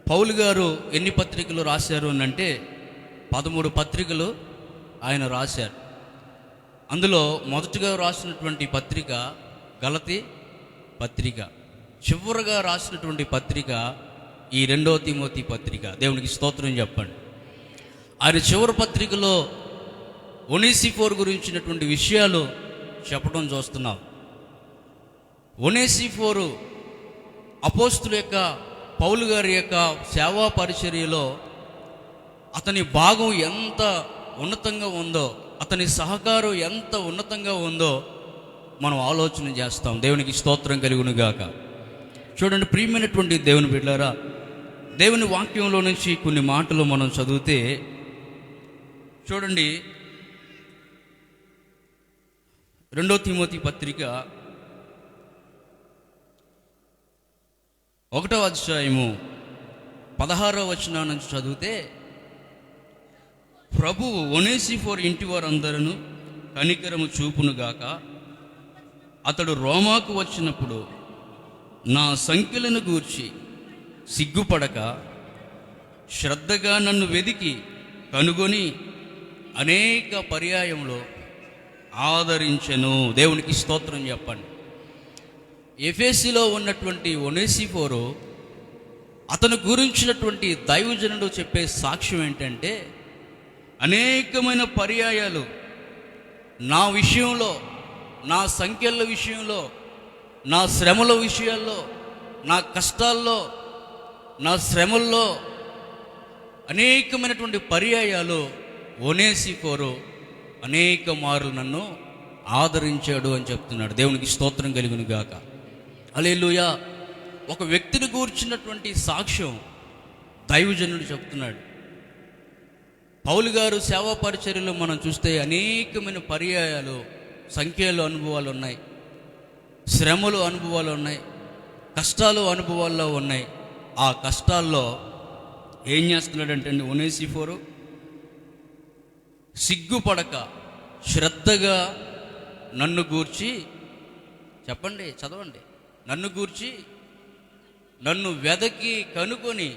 పౌలు గారు ఎన్ని పత్రికలు రాశారు అంటే 13 పత్రికలు ఆయన రాశారు. అందులో మొదటగా రాసినటువంటి పత్రిక గలతీ పత్రిక, చివరగా రాసినటువంటి పత్రిక ఈ 2వ తిమోతి పత్రిక. దేవునికి స్తోత్రం చెప్పండి. ఆయన చివరి పత్రికలో ఒనేసిఫోరు గురించినటువంటి విషయాలు చెప్పడం చూస్తున్నాం. ఒనేసిఫోరు అపోస్తలుల యొక్క పౌలు గారి యొక్క సేవా పరిచర్యలో అతని భాగం ఎంత ఉన్నతంగా ఉందో, అతని సహకారం ఎంత ఉన్నతంగా ఉందో మనం ఆలోచన చేస్తాం. దేవునికి స్తోత్రం కలుగును గాక. చూడండి ప్రియమైనటువంటి దేవుని బిడ్డలారా, దేవుని వాక్యంలో నుంచి కొన్ని మాటలు మనం చదివితే చూడండి, 2వ తిమోతి పత్రిక 1వ అధ్యాయము 16వ వచనం నుంచి చదివితే, ప్రభువు ఒనేసిఫోరు ఇంటి వారందరూ కనికరము చూపునుగాక. అతడు రోమాకు వచ్చినప్పుడు నా సంఖ్యలను గూర్చి సిగ్గుపడక శ్రద్ధగా నన్ను వెదికి కనుగొని అనేక పర్యాయములో ఆదరించెను. దేవునికి స్తోత్రం చెప్పండి. ఎఫెసీలో ఉన్నటువంటి ఒనేసిఫోరు అతను గురించినటువంటి దైవజనుడు చెప్పే సాక్ష్యం ఏంటంటే, అనేకమైన పర్యాయాలు నా విషయంలో, నా సంఖ్యల విషయంలో, నా శ్రమల విషయాల్లో, నా కష్టాల్లో, నా శ్రమల్లో అనేకమైనటువంటి పర్యాయాలు ఒనేసిఫోరు అనేక మార్లు నన్ను ఆదరించాడు అని చెప్తున్నాడు. దేవునికి స్తోత్రం కలుగును గాక. హల్లెలూయా. ఒక వ్యక్తిని గూర్చినటువంటి సాక్ష్యం దైవజనుడు చెప్తున్నాడు. పౌలు గారు సేవా పరిచర్యలో మనం చూస్తే అనేకమైన పర్యాయాలు, సంఖ్యలో అనుభవాలు ఉన్నాయి, శ్రమలు అనుభవాలు ఉన్నాయి, కష్టాలు అనుభవాల్లో ఉన్నాయి. ఆ కష్టాల్లో ఏం చేస్తున్నాడంటే ఒనేసిఫోరు సిగ్గుపడక శ్రద్ధగా నన్ను గూర్చి, చెప్పండి చదవండి, నన్ను గూర్చి నన్ను వెదకి కనుకొని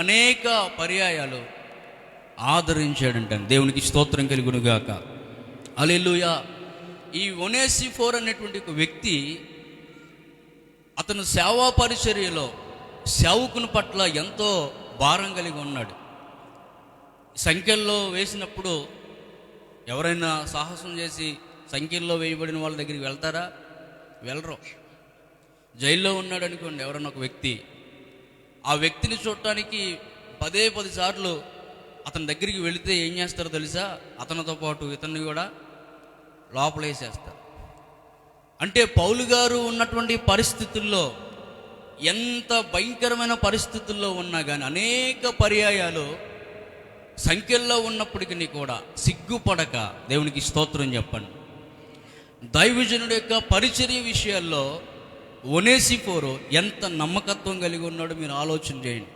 అనేక పర్యాయాలు ఆదరించాడంట. దేవునికి స్తోత్రం కలుగునుగాక. హల్లెలూయా. ఈ ఒనేసిఫోరు అనేటువంటి ఒక వ్యక్తి, అతను సేవా పరిచర్యలో సేవకుని పట్ల ఎంతో భారం కలిగి ఉన్నాడు. సంఖ్యల్లో వేసినప్పుడు ఎవరైనా సాహసం చేసి సంఖ్యల్లో వేయబడిన వాళ్ళ దగ్గరికి వెళ్తారా? వెళ్ళరు. జైల్లో ఉన్నాడు అనుకోండి ఎవరైనా ఒక వ్యక్తి, ఆ వ్యక్తిని చూడటానికి 10 సార్లు అతని దగ్గరికి వెళితే ఏం చేస్తారో తెలుసా? అతనితో పాటు ఇతన్ని కూడా లోపలేసేస్తారు. అంటే పౌలు గారు ఉన్నటువంటి పరిస్థితుల్లో, ఎంత భయంకరమైన పరిస్థితుల్లో ఉన్నా కానీ అనేక పర్యాయాలు సంఖ్యల్లో ఉన్నప్పటికీ కూడా సిగ్గుపడక దేవునికి స్తోత్రం చెప్పండి. దైవజనుడి యొక్క పరిచర్య విషయాల్లో ఒనేసిఫోరు ఎంత నమ్మకత్వం కలిగి ఉన్నాడో మీరు ఆలోచన చేయండి.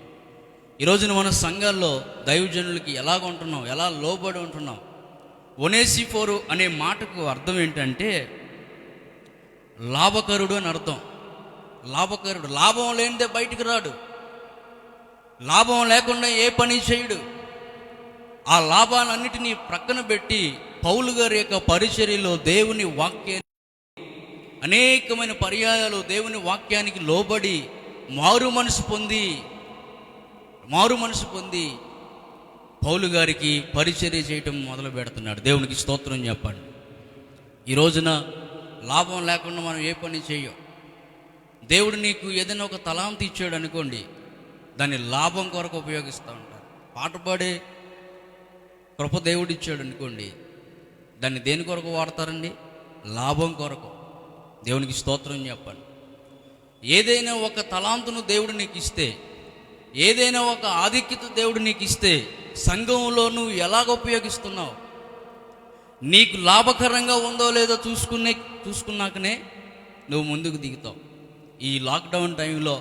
ఈరోజున మన సంఘాల్లో దైవజనులకి ఎలాగ ఉంటున్నాం, ఎలా లోబడి ఉంటున్నాం? ఒనేసిఫోరు అనే మాటకు అర్థం ఏంటంటే లాభకరుడు అని అర్థం. లాభకరుడు, లాభం లేనిదే బయటికి రాడు, లాభం లేకుండా ఏ పని చేయడు. ఆ లాభాలన్నిటినీ ప్రక్కన పెట్టి పౌలు గారి యొక్క పరిచర్యలో దేవుని వాక్యాన్ని అనేకమైన పర్యాయాలు దేవుని వాక్యానికి లోబడి మారు మనసు పొంది పౌలు గారికి పరిచర్య చేయటం మొదలు పెడుతున్నాడు. దేవునికి స్తోత్రం చెప్పండి. ఈ రోజున లాభం లేకుండా మనం ఏ పని చేయం. దేవుడు నీకు ఏదైనా ఒక తలాంతు ఇచ్చాడు అనుకోండి, దాన్ని లాభం కొరకు ఉపయోగిస్తూ ఉంటారు. పాట పాడే కృప దేవుడు ఇచ్చాడు అనుకోండి, దాన్ని దేని కొరకు వాడతారండి? లాభం కొరకు. దేవునికి స్తోత్రం చెప్పండి. ఏదైనా ఒక తలాంతును దేవుడు నీకు ఇస్తే, ఏదైనా ఒక ఆధిక్యత దేవుడు నీకు ఇస్తే, సంఘంలో నువ్వు ఎలాగ ఉపయోగిస్తున్నావు? నీకు లాభకరంగా ఉందో లేదో చూసుకున్నాకనే నువ్వు ముందుకు దిగుతావు. ఈ లాక్డౌన్ టైంలో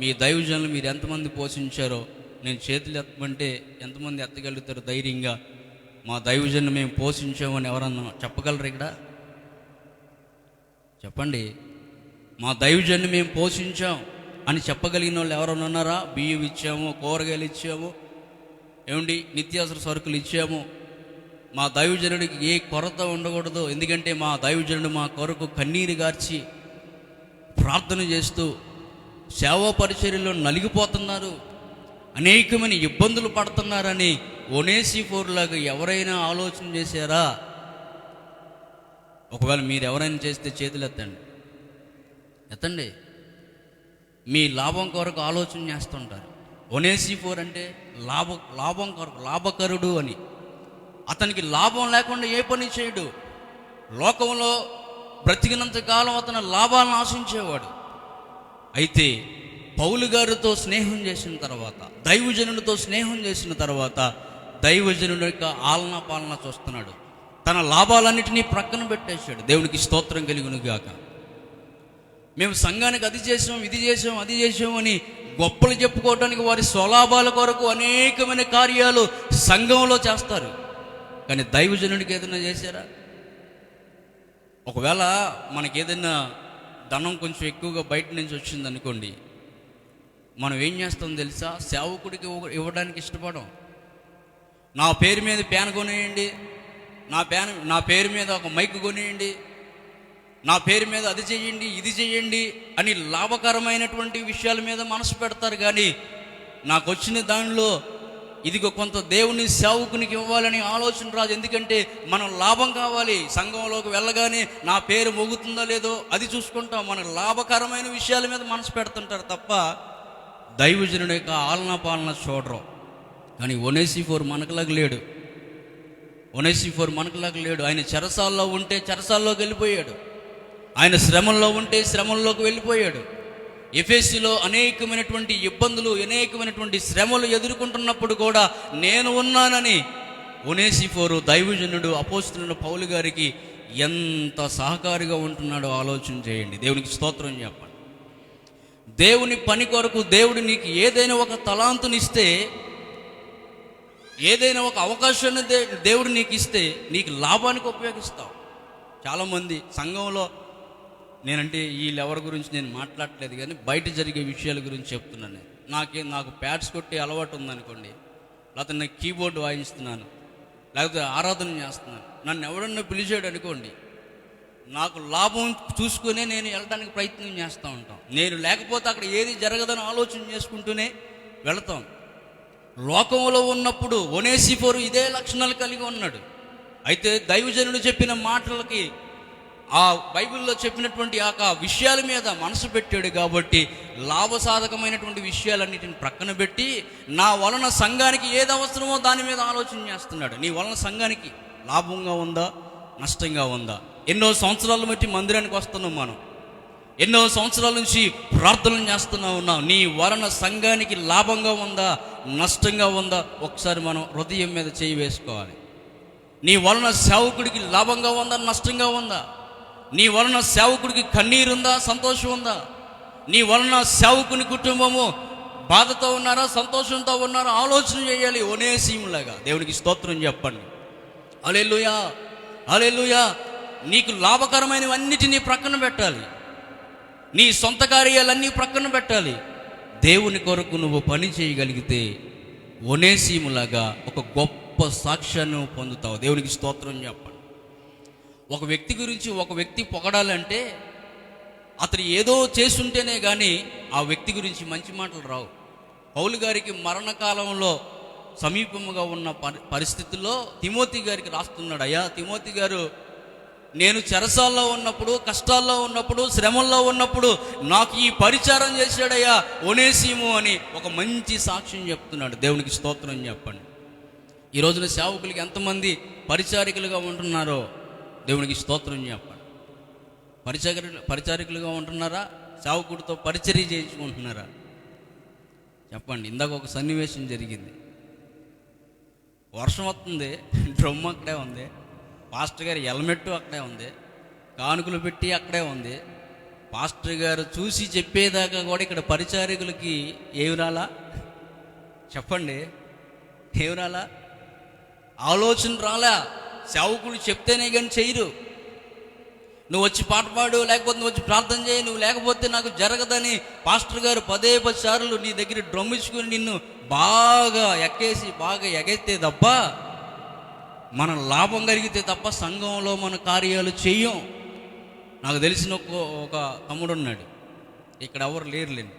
మీ దైవజనులు మీరు ఎంతమంది పోషించారో నేను చేతులు ఎత్తమంటే ఎంతమంది ఎత్తగలుగుతారు ధైర్యంగా? మా దైవజనులు మేము పోషించామని ఎవరన్నా చెప్పగలరు ఇక్కడ? చెప్పండి. మా దైవజనులు మేము పోషించాం అని చెప్పగలిగిన వాళ్ళు ఎవరైనా ఉన్నారా? బియ్యం ఇచ్చాము, కూరగాయలు ఇచ్చాము, ఏమండి నిత్యావసర సరుకులు ఇచ్చాము. మా దైవజనుడికి ఏ కొరత ఉండకూడదు, ఎందుకంటే మా దైవజనుడు మా కొరకు కన్నీరు గార్చి ప్రార్థన చేస్తూ సేవా పరిచర్యలో నలిగిపోతున్నారు, అనేకమైన ఇబ్బందులు పడుతున్నారని ఒనేసిఫోరులాగా ఎవరైనా ఆలోచన చేశారా? ఒకవేళ మీరు ఎవరైనా చేస్తే చేతులు ఎత్తండి. మీ లాభం కొరకు ఆలోచన చేస్తుంటారు. ఒనేసిఫోరు అంటే లాభం కొరకు, లాభకరుడు అని. అతనికి లాభం లేకుండా ఏ పని చేయడు. లోకంలో బ్రతికినంత కాలం అతను లాభాలను ఆశించేవాడు. అయితే పౌలు గారితో స్నేహం చేసిన తర్వాత, దైవజనుడితో స్నేహం చేసిన తర్వాత దైవజనుడి యొక్క ఆలన పాలన చూస్తున్నాడు. తన లాభాలన్నిటినీ ప్రక్కన పెట్టేశాడు. దేవునికి స్తోత్రం కలుగును గాక. మేము సంఘానికి అది చేసాం, ఇది చేసాం, అది చేసాం అని గొప్పలు చెప్పుకోవడానికి వారి స్వలాభాల కొరకు అనేకమైన కార్యాలు సంఘంలో చేస్తారు. కానీ దైవజనుడికి ఏదైనా చేశారా? ఒకవేళ మనకి ఏదైనా ధనం కొంచెం ఎక్కువగా బయట నుంచి వచ్చింది అనుకోండి, మనం ఏం చేస్తాం తెలుసా? సేవకుడికి ఇవ్వడానికి ఇష్టపడం. నా పేరు మీద ప్యాన్ కొనేయండి, నా పేరు మీద ఒక మైక్ కొనేయండి, నా పేరు మీద అది చెయ్యండి, ఇది చెయ్యండి అని లాభకరమైనటువంటి విషయాల మీద మనసు పెడతారు. కానీ నాకు వచ్చిన దానిలో ఇదిగో కొంత దేవుని సేవకునికి ఇవ్వాలని ఆలోచన రాదు. ఎందుకంటే మనం లాభం కావాలి. సంఘంలోకి వెళ్ళగానే నా పేరు మోగుతుందో లేదో అది చూసుకుంటాం. మన లాభకరమైన విషయాల మీద మనసు పెడుతుంటారు తప్ప దైవజనుడి యొక్క ఆలన పాలన చూడరు. కానీ ఒనేసిఫోరు మనకులాగా లేడు. ఆయన చెరసాల్లో ఉంటే చెరసాల్లోకి వెళ్ళిపోయాడు. ఆయన శ్రమల్లో ఉంటే శ్రమల్లోకి వెళ్ళిపోయాడు. ఎఫెసీలో అనేకమైనటువంటి ఇబ్బందులు, అనేకమైనటువంటి శ్రమలు ఎదుర్కొంటున్నప్పుడు కూడా నేను ఉన్నానని ఒనేసిఫోరు దైవజనుడు అపోస్తలుడైన పౌలు గారికి ఎంత సహకారిగా ఉంటున్నాడో ఆలోచన చేయండి. దేవునికి స్తోత్రం చెప్పండి. దేవుని పని కొరకు దేవుడు నీకు ఏదైనా ఒక తలాంతునిస్తే, ఏదైనా ఒక అవకాశాన్ని దేవుడు నీకు ఇస్తే నీకు లాభానికి ఉపయోగిస్తావు. చాలామంది సంఘంలో, నేనంటే వీళ్ళు ఎవరి గురించి నేను మాట్లాడట్లేదు కానీ బయట జరిగే విషయాల గురించి చెప్తున్నాను. నాకు ప్యాడ్స్ కొట్టే అలవాటు ఉందనుకోండి, లేకపోతే నేను కీబోర్డ్ వాయిస్తున్నాను, లేకపోతే ఆరాధన చేస్తున్నాను, నన్ను ఎవడన్నా పిలిచాడు అనుకోండి, నాకు లాభం చూసుకునే నేను వెళ్ళడానికి ప్రయత్నం చేస్తూ ఉంటాం. నేను లేకపోతే అక్కడ ఏది జరగదని ఆలోచన చేసుకుంటూనే వెళతాం. లోకంలో ఉన్నప్పుడు ఒనేసిఫోరు ఇదే లక్షణాలు కలిగి ఉన్నాడు. అయితే దైవజనుడు చెప్పిన మాటలకి, ఆ బైబిల్లో చెప్పినటువంటి ఆ విషయాల మీద మనసు పెట్టాడు కాబట్టి లాభసాధకమైనటువంటి విషయాలన్నిటిని ప్రక్కన పెట్టి నా వలన సంఘానికి ఏది అవసరమో దాని మీద ఆలోచన చేస్తున్నాడు. నీ వలన సంఘానికి లాభంగా ఉందా, నష్టంగా ఉందా? ఎన్నో సంవత్సరాల బట్టి మందిరానికి వస్తున్నాం మనం, ఎన్నో సంవత్సరాల నుంచి ప్రార్థనలు చేస్తూనే ఉన్నాం. నీ వలన సంఘానికి లాభంగా ఉందా, నష్టంగా ఉందా? ఒకసారి మనం హృదయం మీద చేయి వేసుకోవాలి. నీ వలన సేవకుడికి లాభంగా ఉందా, నష్టంగా ఉందా? నీ వలన సేవకుడికి కన్నీరుందా, సంతోషం ఉందా? నీ వలన సేవకుని కుటుంబము బాధతో ఉన్నారా, సంతోషంతో ఉన్నారా? ఆలోచన చేయాలి. ఒనేసిములాగా దేవునికి స్తోత్రం చెప్పండి. హల్లెలూయా, హల్లెలూయా. నీకు లాభకరమైనవన్నిటినీ ప్రక్కన పెట్టాలి. నీ సొంత కార్యాలన్నీ ప్రక్కన పెట్టాలి. దేవుని కొరకు నువ్వు పని చేయగలిగితే ఒనేసిములాగా ఒక గొప్ప సాక్ష్యాన్ని పొందుతావు. దేవునికి స్తోత్రం చెప్పండి. ఒక వ్యక్తి గురించి ఒక వ్యక్తి పొగడాలంటే అతను ఏదో చేసుంటేనే కానీ ఆ వ్యక్తి గురించి మంచి మాటలు రావు. పౌలు గారికి మరణకాలంలో సమీపముగా ఉన్న పరిస్థితుల్లో తిమోతి గారికి రాస్తున్నాడు, అయ్యా తిమోతి గారు, నేను చెరసాల్లో ఉన్నప్పుడు, కష్టాల్లో ఉన్నప్పుడు, శ్రమల్లో ఉన్నప్పుడు నాకు ఈ పరిచారం చేశాడయ్యా ఒనేసిము అని ఒక మంచి సాక్ష్యం చెప్తున్నాడు. దేవునికి స్తోత్రం చెప్పండి. ఈ రోజున సేవకులకి ఎంతమంది పరిచారికులుగా ఉంటున్నారో దేవునికి స్తోత్రం చెప్పండి. పరిచారికులుగా ఉంటున్నారా? సేవకుడితో పరిచర్య చేయించుకుంటున్నారా? చెప్పండి. ఇందాక ఒక సన్నివేశం జరిగింది. వర్షం వస్తుంది, డ్రమ్ అక్కడే ఉంది, పాస్టర్ గారి హెల్మెట్ అక్కడే ఉంది, కానుకలు పెట్టి అక్కడే ఉంది. పాస్టర్ గారు చూసి చెప్పేదాకా కూడా ఇక్కడ పరిచారికులకి ఏమి రాలా? చెప్పండి, ఏమి రాలా? ఆలోచన రాలా. సేవకులు చెప్తేనే కానీ చేయరు. నువ్వు వచ్చి పాట పాడు, లేకపోతే నువ్వు వచ్చి ప్రార్థన చేయి, నువ్వు లేకపోతే నాకు జరగదని పాస్టర్ గారు 10 సార్లు నీ దగ్గర డ్రమ్ ఇచ్చుకుని నిన్ను బాగా ఎగెత్తే తప్ప, మన లాభం కలిగితే తప్ప సంఘంలో మన కార్యాలు చెయ్యం. నాకు తెలిసిన ఒక తమ్ముడు ఉన్నాడు, ఇక్కడ ఎవరు లేరులేండి,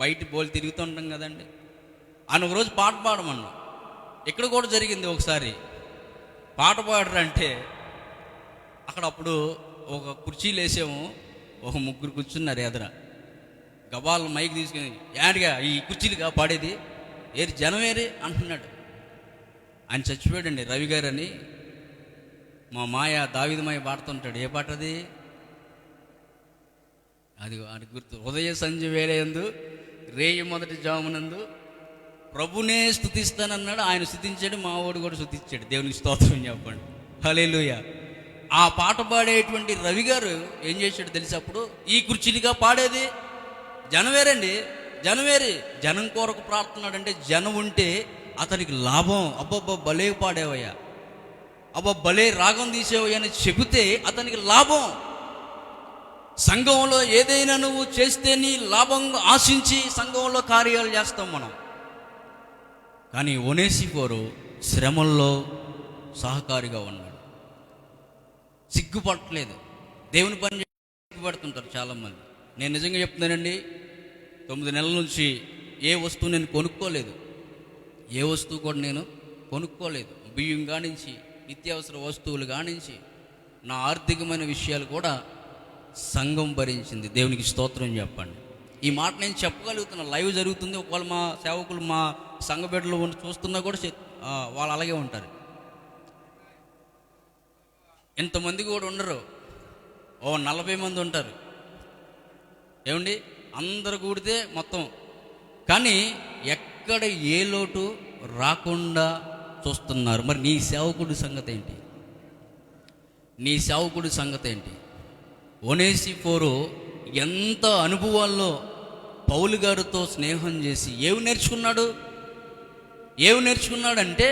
బయట బోల్ తిరుగుతుంటాం కదండి. ఆయన ఒకరోజు పాట పాడమన్నా. ఇక్కడ కూడా జరిగింది ఒకసారి. పాట పాడరంటే అక్కడ అప్పుడు ఒక కుర్చీలు వేసాము, ఒక 3 కూర్చున్నారు ఎదర. గబాల్ మైక్ తీసుకుని, యాడిగా ఈ కుర్చీలుగా పాడేది, ఏరి జనం ఏరి అంటున్నాడు. ఆయన చచ్చిపోయాడండి, రవి గారు అని. మా మాయ దావీదు మాయ పాడుతుంటాడు. ఏ పాట అది? అది గుర్తు. ఉదయ సంధ్య వేళయందు రేయి మొదటి జామునందు ప్రభునే స్తుతిస్తానన్నాడు. ఆయన స్తుతించాడు, మా వాడు కూడా స్తుతించాడు. దేవునికి స్తోత్రం చెప్పండి. హల్లెలూయా. ఆ పాట పాడేటువంటి రవి గారు ఏం చేశాడు తెలిసి, అప్పుడు ఈ కుర్చీలుగా పాడేది జనవేరండి, జనవేరి. జనం కొరకు ప్రార్థనాడంటే జనం ఉంటే అతనికి లాభం. అబ్బబ్బా భలే పాడేవయ్యా, అబ్బా భలే రాగం తీసేవయ్యా అని చెబితే అతనికి లాభం. సంఘంలో ఏదైనా నువ్వు చేస్తే నీ లాభం ఆశించి సంఘంలో కార్యాలు చేస్తాం మనం. కానీ ఒనేసిఫోరు శ్రమల్లో సహకారిగా ఉన్నాడు, సిగ్గుపడట్లేదు. దేవుని పని సిగ్గుపడుతుంటారు చాలామంది. నేను నిజంగా చెప్తున్నానండి, 9 నెలల నుంచి ఏ వస్తువు నేను కొనుక్కోలేదు, ఏ వస్తువు కూడా నేను కొనుక్కోలేదు. బియ్యం కానించి, నిత్యావసర వస్తువులు కానించి, నా ఆర్థికమైన విషయాలు కూడా సంఘం భరించింది. దేవునికి స్తోత్రం చెప్పండి. ఈ మాట నేను చెప్పగలుగుతున్నా. లైవ్ జరుగుతుంది. ఒకవేళ మా సేవకులు మా సంఘ బిడ్డలు చూస్తున్నా కూడా వాళ్ళు అలాగే ఉంటారు. ఎంతమంది కూడా ఉండరు, 40 మంది ఉంటారు. ఏమండి, అందరు కూడితే మొత్తం. కానీ ఎక్కడ ఏ లోటు రాకుండా చూస్తున్నారు. మరి నీ సేవకుడి సంగతి ఏంటి? నీ సేవకుడి సంగతి ఏంటి? ఒనేసిఫోరు ఎంత అనుభవాల్లో పౌలు గారితో స్నేహం చేసి ఏమి నేర్చుకున్నాడంటే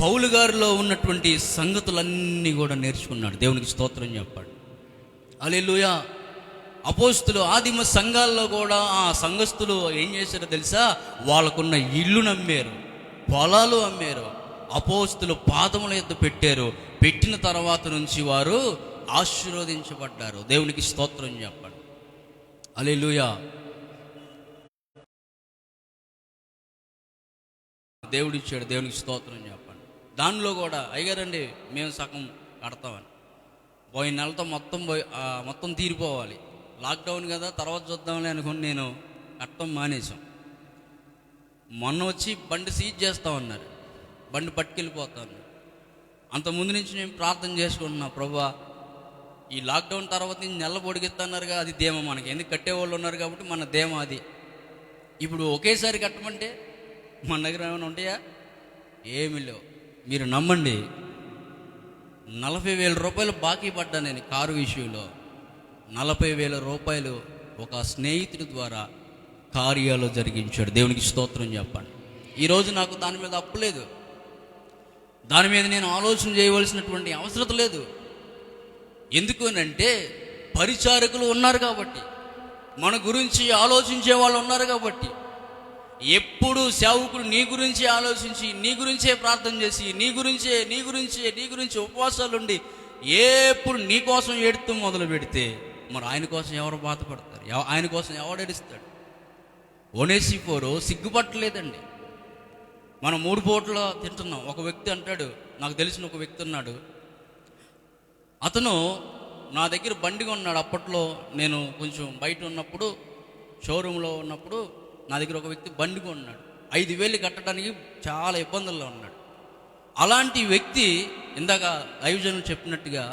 పౌలు గారిలో ఉన్నటువంటి సంగతులన్నీ కూడా నేర్చుకున్నాడు. దేవునికి స్తోత్రం చెప్పాడు. హల్లెలూయా. అపోస్తులు ఆదిమ సంఘాల్లో కూడా ఆ సంఘస్థులు ఏం చేశారో తెలుసా? వాళ్ళకున్న ఇల్లు నమ్మారు, పొలాలు అమ్మారు. అపోస్తులు పాదముల యొద్ద పెట్టారు. పెట్టిన తర్వాత నుంచి వారు ఆశీర్వదించబడ్డారు. దేవునికి స్తోత్రం చెప్పండి. హల్లెలూయా. దేవుడిచ్చాడు, దేవునికి స్తోత్రం చెప్పండి. దానిలో కూడా అయ్యగారండి మేము సగం కడతామని, పోయిన నెలతో మొత్తం తీరిపోవాలి, లాక్డౌన్ కదా తర్వాత చూద్దాంలే అనుకుని నేను కట్టడం మానేశాం. మొన్న వచ్చి బండి సీజ్ చేస్తామన్నారు, బండి పట్టుకెళ్ళిపోతాను. అంతకుముందు నుంచి నేను ప్రార్థన చేసుకుంటున్నా, ప్రభువా ఈ లాక్డౌన్ తర్వాత నుంచి నెల పొడిగిస్తున్నారుగా, అది ధేమ మనకి, ఎందుకు కట్టేవాళ్ళు ఉన్నారు కాబట్టి మన ధేమ అది. ఇప్పుడు ఒకేసారి కట్టమంటే మన దగ్గర ఏమైనా ఉంటాయా? ఏమీ లేవు. మీరు నమ్మండి, 40,000 రూపాయలు బాకీ పడ్డా నేను కారు విషయంలో. 40,000 రూపాయలు ఒక స్నేహితుడి ద్వారా కార్యాలు జరిగించాడు. దేవునికి స్తోత్రం చెప్పండి. ఈరోజు నాకు దాని మీద అప్పు లేదు, దాని మీద నేను ఆలోచన చేయవలసినటువంటి అవసరం లేదు. ఎందుకు అంటే పరిచారకులు ఉన్నారు కాబట్టి, మన గురించి ఆలోచించే వాళ్ళు ఉన్నారు కాబట్టి. ఎప్పుడు సేవకుడు నీ గురించి ఆలోచించి, నీ గురించే ప్రార్థన చేసి, నీ గురించే ఉపవాసాలు ఉండి ఎప్పుడు నీ కోసం ఏడుతూ మొదలు పెడితే మరి ఆయన కోసం ఎవరు బాధపడతారు? ఆయన కోసం ఎవడు ఏడుస్తాడు? ఒనేసిఫోరు సిగ్గుపట్టలేదండి. మనం 3 పూట్ల తింటున్నాం. ఒక వ్యక్తి అంటాడు, నాకు తెలిసిన ఒక వ్యక్తి ఉన్నాడు, అతను నా దగ్గర బండి కొన్నాడు. అప్పట్లో నేను కొంచెం బయట ఉన్నప్పుడు, షోరూంలో ఉన్నప్పుడు నా దగ్గర ఒక వ్యక్తి బండి కొన్నాడు. 5,000 కట్టడానికి చాలా ఇబ్బందుల్లో ఉన్నాడు. అలాంటి వ్యక్తి, ఇందాక దైవజనులు చెప్పినట్టుగా,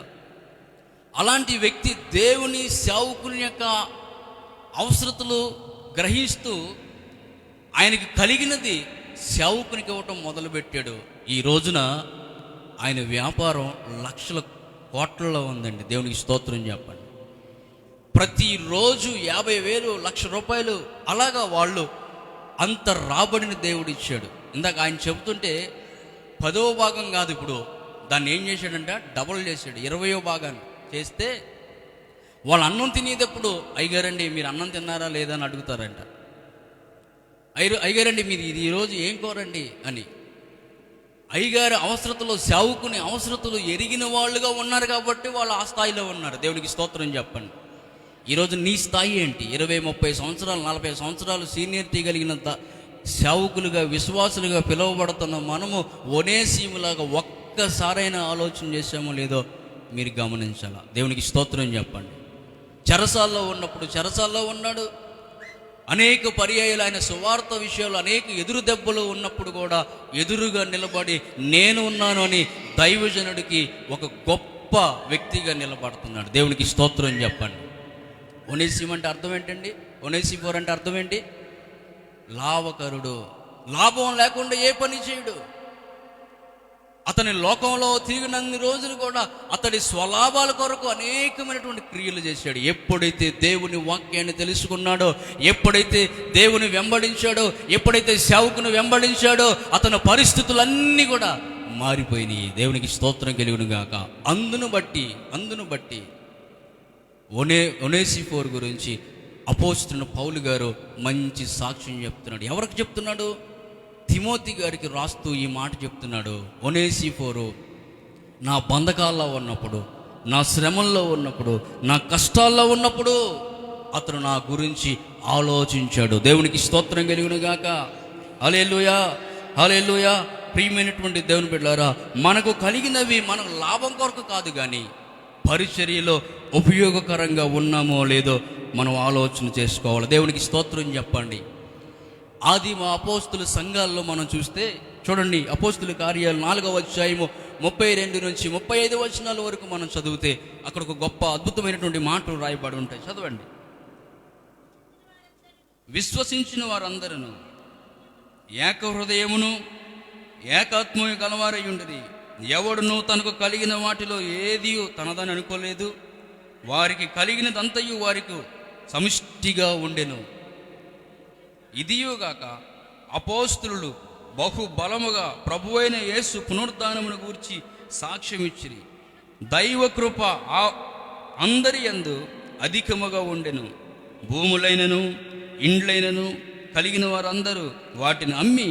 అలాంటి వ్యక్తి దేవుని సేవకుని యొక్క అవసరతలు గ్రహిస్తూ ఆయనకి కలిగినది సేవకునికి ఇవ్వటం మొదలుపెట్టాడు. ఈ రోజున ఆయన వ్యాపారం లక్షల కోట్లలో ఉందండి. దేవునికి స్తోత్రం చెప్పండి. ప్రతిరోజు 50,000, 1,00,000 రూపాయలు అలాగా వాళ్ళు అంత రాబడిని దేవుడు ఇచ్చాడు. ఇందాక ఆయన చెబుతుంటే 10వ భాగం కాదు, ఇప్పుడు దాన్ని ఏం చేశాడంటే డబుల్ చేశాడు. 20వ భాగాన్ని చేస్తే వాళ్ళు అన్నం తినేటప్పుడు, అయ్యగారండి మీరు అన్నం తిన్నారా లేదా అని అడుగుతారంట. అయ్యగారండి మీరు ఇది ఈరోజు ఏం కోరండి అని. అయ్యగారి అవసరతలు, సేవకుని అవసరతలు ఎరిగిన వాళ్ళుగా ఉన్నారు కాబట్టి వాళ్ళు ఆ స్థాయిలో ఉన్నారు. దేవునికి స్తోత్రం చెప్పండి. ఈరోజు నీ స్థాయి ఏంటి? 20, 30 సంవత్సరాలు, 40 సంవత్సరాలు సీనియరిటీ కలిగిన సేవకులుగా, విశ్వాసులుగా పిలువబడుతున్న మనము ఒనేసీములాగా ఒక్కసారైనా ఆలోచన చేసామో లేదో మీరు గమనించాలా. దేవునికి స్తోత్రం చెప్పండి. చెరసాల్లో ఉన్నప్పుడు చెరసాల్లో ఉన్నాడు. అనేక పర్యాయాలు ఆయన సువార్త విషయాలు అనేక ఎదురు దెబ్బలు ఉన్నప్పుడు కూడా ఎదురుగా నిలబడి నేను ఉన్నాను అని దైవజనుడికి ఒక గొప్ప వ్యక్తిగా నిలబడుతున్నాడు. దేవునికి స్తోత్రం చెప్పండి. ఒనేసిం అంటే అర్థం ఏంటండి? ఒనేసిఫోర్ అంటే అర్థం ఏంటి? లాభకరుడు. లాభం లేకుండా ఏ పని చేయడు. అతని లోకంలో తిరిగినన్ని రోజులు కూడా అతడి స్వలాభాల కొరకు అనేకమైనటువంటి క్రియలు చేశాడు. ఎప్పుడైతే దేవుని వాక్యాన్ని తెలుసుకున్నాడో, ఎప్పుడైతే దేవుని వెంబడించాడో, ఎప్పుడైతే సేవకుని వెంబడించాడో, అతని పరిస్థితులన్నీ కూడా మారిపోయినాయి. దేవునికి స్తోత్రం కలుగును గాక. అందును బట్టి ఒనేసిఫోర్ గురించి అపోస్తలుడైన పౌలు గారు మంచి సాక్ష్యం చెప్తున్నాడు. ఎవరికి చెప్తున్నాడు? తిమోతి గారికి రాస్తూ ఈ మాట చెప్తున్నాడు. ఒనేసిఫోరు నా బంధకాల్లో ఉన్నప్పుడు, నా శ్రమల్లో ఉన్నప్పుడు, నా కష్టాల్లో ఉన్నప్పుడు అతను నా గురించి ఆలోచించాడు. దేవునికి స్తోత్రం కలుగును గాక. హల్లెలూయా, హల్లెలూయా. ప్రియమైనటువంటి దేవుని బిడ్డలారా, మనకు కలిగినవి మనకు లాభం కొరకు కాదు, కానీ పరిచర్యలో ఉపయోగకరంగా ఉన్నామో లేదో మనం ఆలోచన చేసుకోవాలి. దేవునికి స్తోత్రం చెప్పండి. ఆదిమ అపోస్తుల సంఘాల్లో మనం చూస్తే చూడండి, అపోస్తుల కార్యాలు 4వ అధ్యాయము 32 నుంచి 35 వచనాల వరకు మనం చదివితే అక్కడ ఒక గొప్ప అద్భుతమైనటువంటి మాటలు రాయబడి ఉంటాయి. చదవండి. విశ్వసించిన వారందరూ ఏక హృదయమును ఏకాత్మయు కలవారై ఉండిరి. ఎవడును తనకు కలిగిన వాటిలో ఏది తనదని అనుకోలేదు. వారికి కలిగినదంతయు వారికి సమిష్టిగా ఉండెను. ఇదియుగాక అపోస్తలులు బహు బలముగా ప్రభువైన యేసు పునరుద్ధానమును గూర్చి సాక్ష్యం ఇచ్చిరి. దైవ కృప అందరి యందు అధికముగా ఉండెను. భూములైనను ఇండ్లైనను కలిగిన వారందరూ వాటిని అమ్మి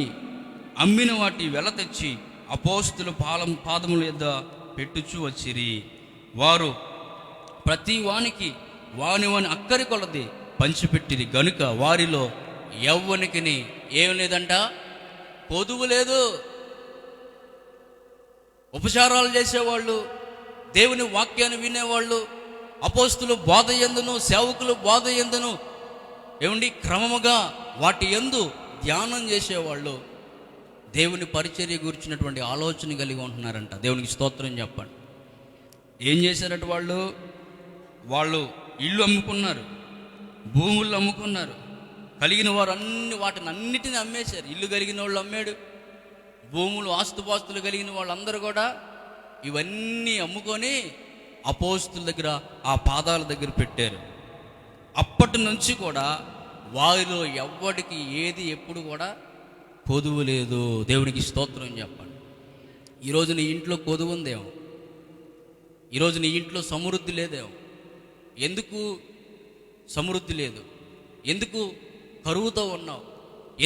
అమ్మిన వాటి వెల తెచ్చి అపోస్తుల పాదముల యొద్ద పెట్టుచూ వచ్చిరి. వారు ప్రతి వానికి వాని అక్కరి కొలది పంచిపెట్టిరి గనుక వారిలో ఎవ్వనికి ఏం లేదంట, పొదువు లేదు. ఉపచారాలు చేసేవాళ్ళు, దేవుని వాక్యాన్ని వినేవాళ్ళు, అపోస్తులు బోధ యందును సేవకులు బోధ యందును క్రమముగా వాటి యందు ధ్యానం చేసేవాళ్ళు దేవుని పరిచర్య గురించినటువంటి ఆలోచన కలిగి ఉంటున్నారంట. దేవునికి స్తోత్రం చెప్పండి. ఏం చేశారట వాళ్ళు ఇల్లు అమ్ముకున్నారు, భూములు అమ్ముకున్నారు. కలిగిన వారు వాటిని అన్నిటిని అమ్మేశారు. ఇల్లు కలిగిన వాళ్ళు అమ్మాడు, భూములు ఆస్తుపాస్తులు కలిగిన వాళ్ళందరూ కూడా ఇవన్నీ అమ్ముకొని అపోస్తుల దగ్గర ఆ పాదాల దగ్గర పెట్టారు. అప్పటి నుంచి కూడా వారిలో ఎవ్వడికి ఏది ఎప్పుడు కూడా కొదువు లేదు. దేవునికి స్తోత్రం చెప్పండి. ఈరోజు నీ ఇంట్లో కొదువు ఉందేమో, ఈరోజు నీ ఇంట్లో సమృద్ధి లేదేమో. ఎందుకు సమృద్ధి లేదు? ఎందుకు కరువుతో ఉన్నావు?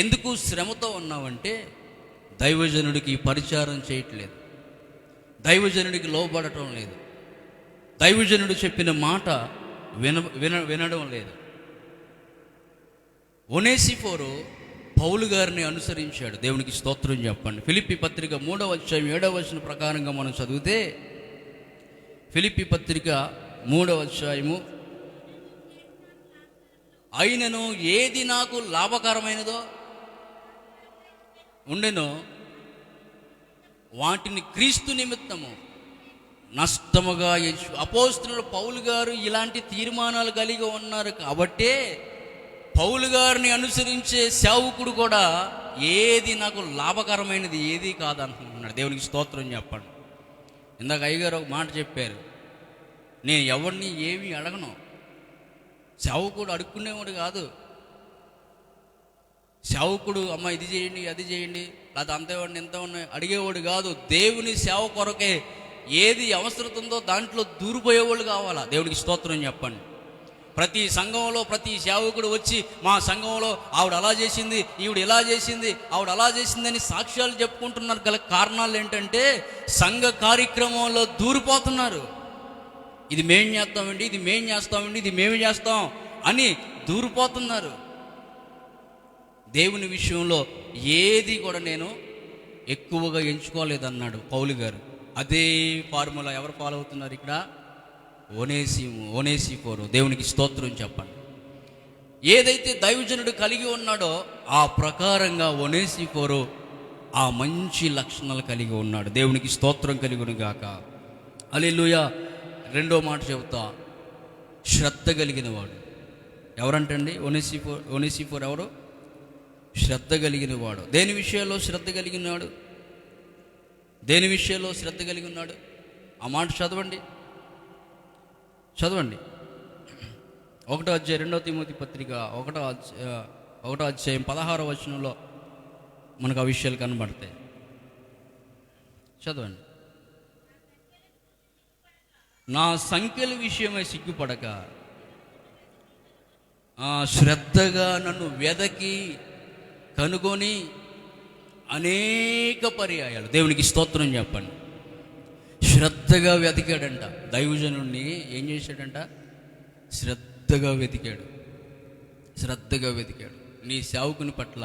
ఎందుకు శ్రమతో ఉన్నావంటే దైవజనుడికి పరిచారం చేయట్లేదు, దైవజనుడికి లోబడటం లేదు, దైవజనుడు చెప్పిన మాట వినడం లేదు. ఒనేసిఫోరు పౌలు గారిని అనుసరించాడు. దేవునికి స్తోత్రం చెప్పండి. ఫిలిప్పీ పత్రిక 3వ అధ్యాయం 7వ వచనం ప్రకారంగా మనం చదివితే, ఫిలిప్పీ పత్రిక 3వ అధ్యాయము, అయినను ఏది నాకు లాభకరమైనదో ఉండెనో వాటిని క్రీస్తు నిమిత్తము నష్టముగా అపోస్తలుడు పౌలు గారు ఇలాంటి తీర్మానాలు కలిగి ఉన్నారు కాబట్టే పౌలు గారిని అనుసరించే సేవకుడు కూడా ఏది నాకు లాభకరమైనది ఏది కాదనుకుంటున్నాడు. దేవునికి స్తోత్రం చెప్పండి. ఇందాక అయ్యగారు ఒక మాట చెప్పారు, నేను ఎవరిని ఏమీ అడగను. సేవకుడు అడుక్కునేవాడు కాదు. సేవకుడు అమ్మ ఇది చేయండి అది చేయండి లేదా అంతేవాడిని ఎంత ఉన్నాయి అడిగేవాడు కాదు. దేవుని సేవ కొరకే ఏది అవసరం ఉందో దాంట్లో దూరిపోయేవాళ్ళు కావాలా. దేవునికి స్తోత్రం చెప్పండి. ప్రతి సంఘంలో ప్రతి సేవకుడు వచ్చి మా సంఘంలో ఆవిడ అలా చేసింది, ఈవిడ ఇలా చేసింది, ఆవిడ అలా చేసిందని సాక్ష్యాలు చెప్పుకుంటున్నారు. గల కారణాలు ఏంటంటే సంఘ కార్యక్రమంలో దూరిపోతున్నారు. ఇది మేం చేస్తామండి, ఇది మేం చేస్తామండి, ఇది మేము చేస్తాం అని దూరిపోతున్నారు. దేవుని విషయంలో ఏది కూడా నేను ఎక్కువగా ఎంచుకోలేదన్నాడు పౌలు గారు. అదే ఫార్ములా ఎవరు ఫాలో అవుతున్నారు ఇక్కడ? ఒనేసిఫోరు. దేవునికి స్తోత్రం చెప్పండి. ఏదైతే దైవజనుడు కలిగి ఉన్నాడో ఆ ప్రకారంగా ఒనేసిఫోరు ఆ మంచి లక్షణాలు కలిగి ఉన్నాడు. దేవునికి స్తోత్రం కలుగును గాక. హల్లెలూయా. రెండో మాట చెబుతా, శ్రద్ధ కలిగిన వాడు. ఎవరంటండి? ఒనేసిఫోర్ ఎవరు? శ్రద్ధ కలిగిన వాడు. దేని విషయంలో శ్రద్ధ కలిగినాడు? దేని విషయంలో శ్రద్ధ కలిగి ఉన్నాడు? ఆ మాట చదవండి 1వ అధ్యాయం 2వ తిమోతి పత్రిక 1వ అధ్యాయం 16వ వచనంలో మనకు ఆ విషయాలు కనబడతాయి. చదవండి. నా సంఖ్యల విషయమై సిగ్గుపడక శ్రద్ధగా నన్ను వెదకి కనుగొని అనేక పర్యాయాలు, దేవునికి స్తోత్రం చెప్పండి, శ్రద్ధగా వెతికాడంట. దైవజనుడిని ఏం చేశాడంట? శ్రద్ధగా వెతికాడు. నీ సేవకుని పట్ల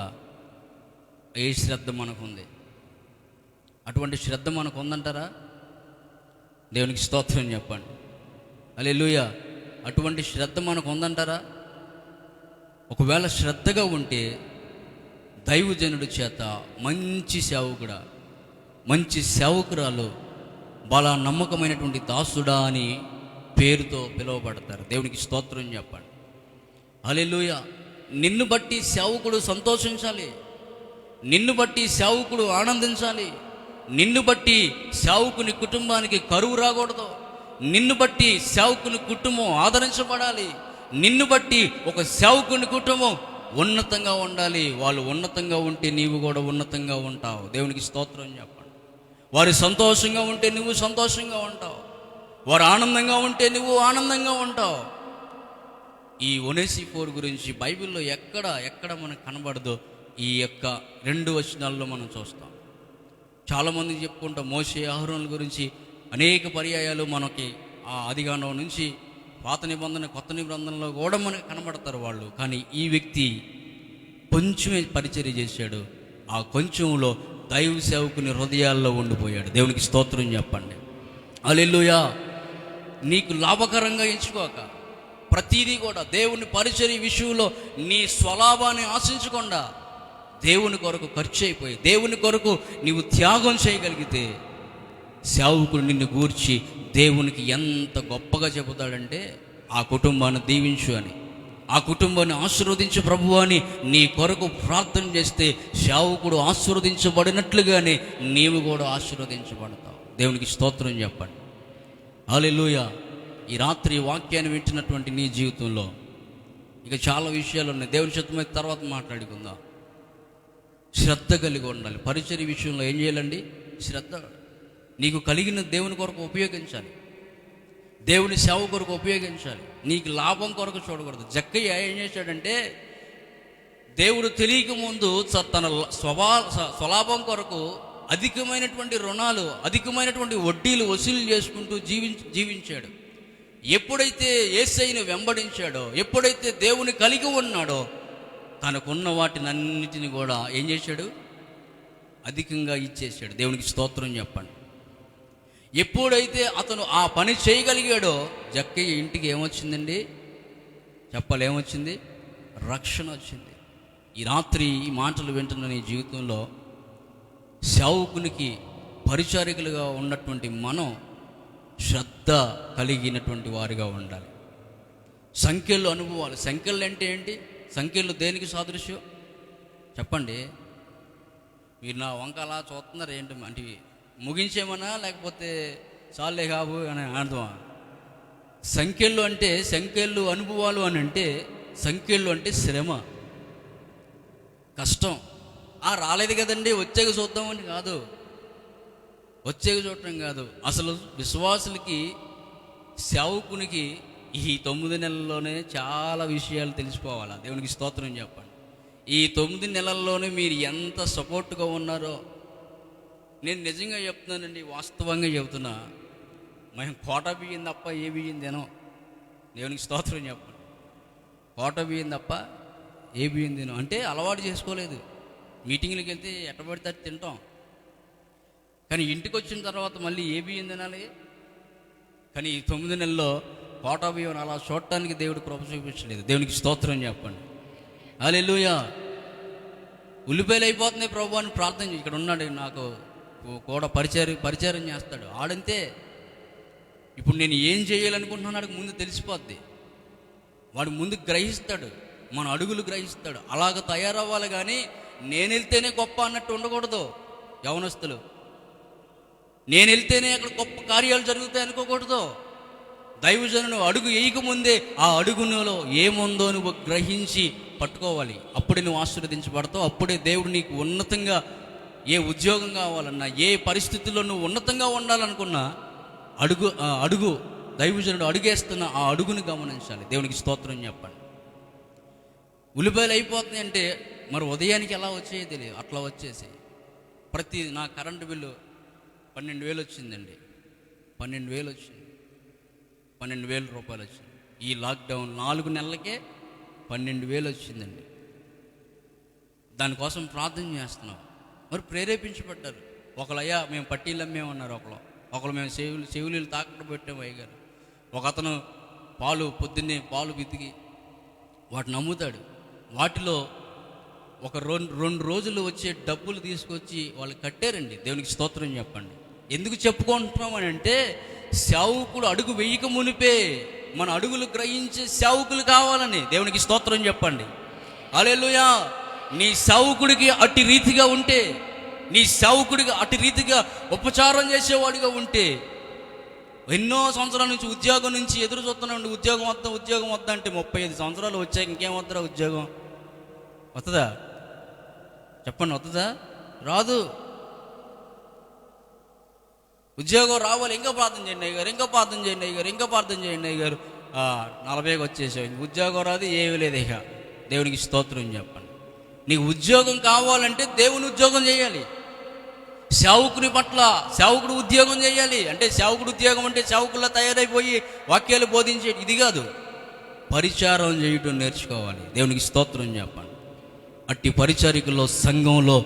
ఏ శ్రద్ధ మనకుంది? అటువంటి శ్రద్ధ మనకు ఉందంటారా? దేవునికి స్తోత్రం చెప్పండి. హల్లెలూయా. అటువంటి శ్రద్ధ మనకు ఉందంటారా? ఒకవేళ శ్రద్ధగా ఉంటే దైవజనుడి చేత మంచి సేవకుడా, మంచి సేవకురాలు, బలా నమ్మకమైనటువంటి దాసుడా అని పేరుతో పిలువబడతారు. దేవునికి స్తోత్రం చెప్పండి. హల్లెలూయా. నిన్ను బట్టి సేవకుడు సంతోషించాలి, నిన్ను బట్టి సేవకుడు ఆనందించాలి, నిన్ను బట్టి సేవకుని కుటుంబానికి కరువు రాకూడదు, నిన్ను బట్టి సేవకుని కుటుంబం ఆదరించబడాలి, నిన్ను బట్టి ఒక సేవకుని కుటుంబం ఉన్నతంగా ఉండాలి. వాళ్ళు ఉన్నతంగా ఉంటే నీవు కూడా ఉన్నతంగా ఉంటావు. దేవునికి స్తోత్రం చెప్పండి. వారు సంతోషంగా ఉంటే నువ్వు సంతోషంగా ఉంటావు, వారు ఆనందంగా ఉంటే నువ్వు ఆనందంగా ఉంటావు. ఈ ఒనేసిఫోరు గురించి బైబిల్లో ఎక్కడ మనకు కనబడదో ఈ యొక్క 2 వచనాల్లో మనం చూస్తాం. చాలామంది చెప్పుకుంటాం మోషే అహరోనుల గురించి అనేక పర్యాయాలు మనకి ఆ ఆదికాండం నుంచి పాత నిబంధన కొత్త నిబంధనలో కూడా మనకు కనబడతారు వాళ్ళు. కానీ ఈ వ్యక్తి కొంచెమే పరిచర్య చేశాడు. ఆ కొంచెంలో దైవ సేవకుని హృదయాల్లో ఉండిపోయాడు. దేవునికి స్తోత్రం చెప్పండి. హల్లెలూయా. నీకు లాభకరంగా ఎంచుకోక ప్రతిదీ కూడా దేవుని పరిచర్య విషయంలో నీ స్వలాభాన్ని ఆశించకుండా దేవుని కొరకు ఖర్చు అయిపోయి దేవుని కొరకు నీవు త్యాగం చేయగలిగితే సేవకుడు నిన్ను గూర్చి దేవునికి ఎంత గొప్పగా చెబుతాడంటే, ఆ కుటుంబాన్ని దీవించు అని, ఆ కుటుంబాన్ని ఆశీర్వదించు ప్రభువు అని నీ కొరకు ప్రార్థన చేస్తే సేవకుడు ఆశీర్వదించబడినట్లుగానే నీవు కూడా ఆశీర్వదించబడతావు. దేవునికి స్తోత్రం చెప్పండి. హల్లెలూయా. ఈ రాత్రి వాక్యాన్ని వింటున్నటువంటి నీ జీవితంలో ఇక చాలా విషయాలు ఉన్నాయి. దేవుని చిత్తమైతే తర్వాత మాట్లాడుకుందాం. శ్రద్ధ కలిగి ఉండాలి. పరిచర్య విషయంలో ఏం చేయాలండి? శ్రద్ధ. నీకు కలిగిన దేవుని కొరకు ఉపయోగించాలి, దేవుని సేవ కొరకు ఉపయోగించాలి. నీకు లాభం కొరకు చూడకూడదు. జక్కయ్య ఏం చేశాడంటే, దేవుడు తెలియక ముందు తన స్వలాభం కొరకు అధికమైనటువంటి రుణాలు, అధికమైనటువంటి వడ్డీలు వసూలు చేసుకుంటూ జీవించాడు. ఎప్పుడైతే యేసయ్యను వెంబడించాడో, ఎప్పుడైతే దేవుని కలిగి ఉన్నాడో, తనకున్న వాటినన్నిటిని కూడా ఏం చేశాడు? అధికంగా ఇచ్చేసాడు. దేవునికి స్తోత్రం చెప్పండి. ఎప్పుడైతే అతను ఆ పని చేయగలిగాడో జక్కయ్య ఇంటికి ఏమొచ్చిందండి? చెప్పాలి, ఏమొచ్చింది? రక్షణ వచ్చింది. ఈ రాత్రి ఈ మాటలు వింటున్న నీ జీవితంలో సేవకునికి పరిచారికలుగా ఉన్నటువంటి మనం శ్రద్ధ కలిగినటువంటి వారిగా ఉండాలి. సంఖ్యలు అనుభవాలు. సంఖ్యలు అంటే ఏంటి? సంఖ్యలు దేనికి సాదృశ్యం చెప్పండి. మీరు నా వంక అలా చూస్తున్నారు ఏంటి? అంటే ముగించేమన్నా లేకపోతే చాలే కావు అని అర్థమా? సంఖ్యలు అంటే, సంఖ్యలు అనుభవాలు అని అంటే, సంఖ్యలు అంటే శ్రమ, కష్టం. రాలేదు కదండి వచ్చాక చూద్దామని కాదు, వచ్చాక చూడటం కాదు. అసలు విశ్వాసులకి, సేవకునికి ఈ 9 నెలల్లోనే చాలా విషయాలు తెలిసిపోవాలా. దేవునికి స్తోత్రం చెప్పండి. ఈ 9 నెలల్లోనే మీరు ఎంత సపోర్ట్గా ఉన్నారో నేను నిజంగా చెప్తున్నానండి, వాస్తవంగా చెబుతున్నా. మేము కోట బియ్యం తప్ప ఏ బియ్యం తినం. దేవునికి స్తోత్రం చెప్పండి. కోట బియ్యం తప్ప ఏ బియ్యం తినం అంటే అలవాటు చేసుకోలేదు. మీటింగ్లకు వెళ్తే ఎట్టబడితే తింటాం, కానీ ఇంటికి వచ్చిన తర్వాత మళ్ళీ ఏ బియ్యం తినాలి? కానీ ఈ 9 నెలల్లో కోట బియ్యం అలా చూడటానికి దేవుడు కృప చూపించలేదు. దేవునికి స్తోత్రం చెప్పండి. హల్లెలూయా. ఉల్లిపాయలు అయిపోతున్నాయి ప్రభు అని ప్రార్థన. ఇక్కడ ఉన్నాడు, నాకు కూడా పరిచయం చేస్తాడు ఆడంతే. ఇప్పుడు నేను ఏం చేయాలనుకుంటున్నాడు ముందు తెలిసిపోద్ది. వాడు ముందు గ్రహిస్తాడు, మన అడుగులు గ్రహిస్తాడు. అలాగ తయారవ్వాలి. కానీ నేను వెళ్తేనే గొప్ప అన్నట్టు ఉండకూడదు. యవనస్తులు, నేను వెళ్తేనే అక్కడ గొప్ప కార్యాలు జరుగుతాయి అనుకోకూడదు. దైవజనుడు అడుగు వేయకముందే ఆ అడుగులో ఏముందో నువ్వు గ్రహించి పట్టుకోవాలి. అప్పుడే నువ్వు ఆశీర్వదించబడతావు. అప్పుడే దేవుడు నీకు ఉన్నతంగా, ఏ ఉద్యోగం కావాలన్నా, ఏ పరిస్థితుల్లో నువ్వు ఉన్నతంగా ఉండాలనుకున్నా అడుగు దైవజనుడు అడుగేస్తున్న ఆ అడుగుని గమనించాలి. దేవునికి స్తోత్రం చెప్పండి. ఉల్లిపాయలు అయిపోతున్నాయి అంటే మరి ఉదయానికి ఎలా వచ్చేది తెలియదు, అట్లా వచ్చేసి నా కరెంటు బిల్లు 12,000 వచ్చిందండి. 12,000 వచ్చింది. 12,000 రూపాయలు వచ్చింది. ఈ లాక్డౌన్ 4 నెలలకే 12,000 వచ్చిందండి. దానికోసం ప్రార్థన చేస్తున్నాం. మరి ప్రేరేపించబడ్డారు. ఒకళ్ళయ్యా మేము పట్టీలు అమ్మేమన్నారు, ఒకళ్ళు మేము చెవులు తాకట్టు పెట్టాము అయ్యగారు. ఒక అతను పొద్దున్నే పాలు బితికి వాటిని అమ్ముతాడు. వాటిలో ఒక 2 రోజులు వచ్చే డబ్బులు తీసుకొచ్చి వాళ్ళు కట్టారండి. దేవునికి స్తోత్రం చెప్పండి. ఎందుకు చెప్పుకుంటున్నామని అంటే, సేవకులు అడుగు వేయక మునిపే మన అడుగులు గ్రహించే సేవకులు కావాలని. దేవునికి స్తోత్రం చెప్పండి. హల్లెలూయా. నీ సేవకుడికి అట్టి రీతిగా ఉంటే, నీ సేవకుడికి అట్టి రీతిగా ఉపచారం చేసేవాడిగా ఉంటే, ఎన్నో సంవత్సరాల నుంచి ఉద్యోగం నుంచి ఎదురు చూస్తున్నాడు. ఉద్యోగం వద్దా అంటే 35 సంవత్సరాలు వచ్చాక ఇంకేం వద్దా? ఉద్యోగం వస్తుందా చెప్పండి? వస్తుందా? రాదు. ఉద్యోగం రావాలి. ఇంకా ప్రార్థన చేయండి అయ్యారు, ఇంకా ప్రార్థన చేయండి అయ్యారు, ఇంకా ప్రార్థన చేయండి అయ్యారు. 40కి వచ్చేసావు, ఉద్యోగం రాదు, ఏమీ లేదు. ఇక దేవునికి స్తోత్రం చెప్పండి. నీకు ఉద్యోగం కావాలంటే దేవుని ఉద్యోగం చేయాలి. సేవకుని పట్ల సేవకుడు ఉద్యోగం చేయాలి. అంటే సేవకుడు ఉద్యోగం అంటే సేవకుల్లా తయారైపోయి వాక్యాలు బోధించే ఇది కాదు. పరిచారం చేయటం నేర్చుకోవాలి. దేవునికి స్తోత్రం చెప్పండి. అట్టి పరిచారికల్లో సంఘంలో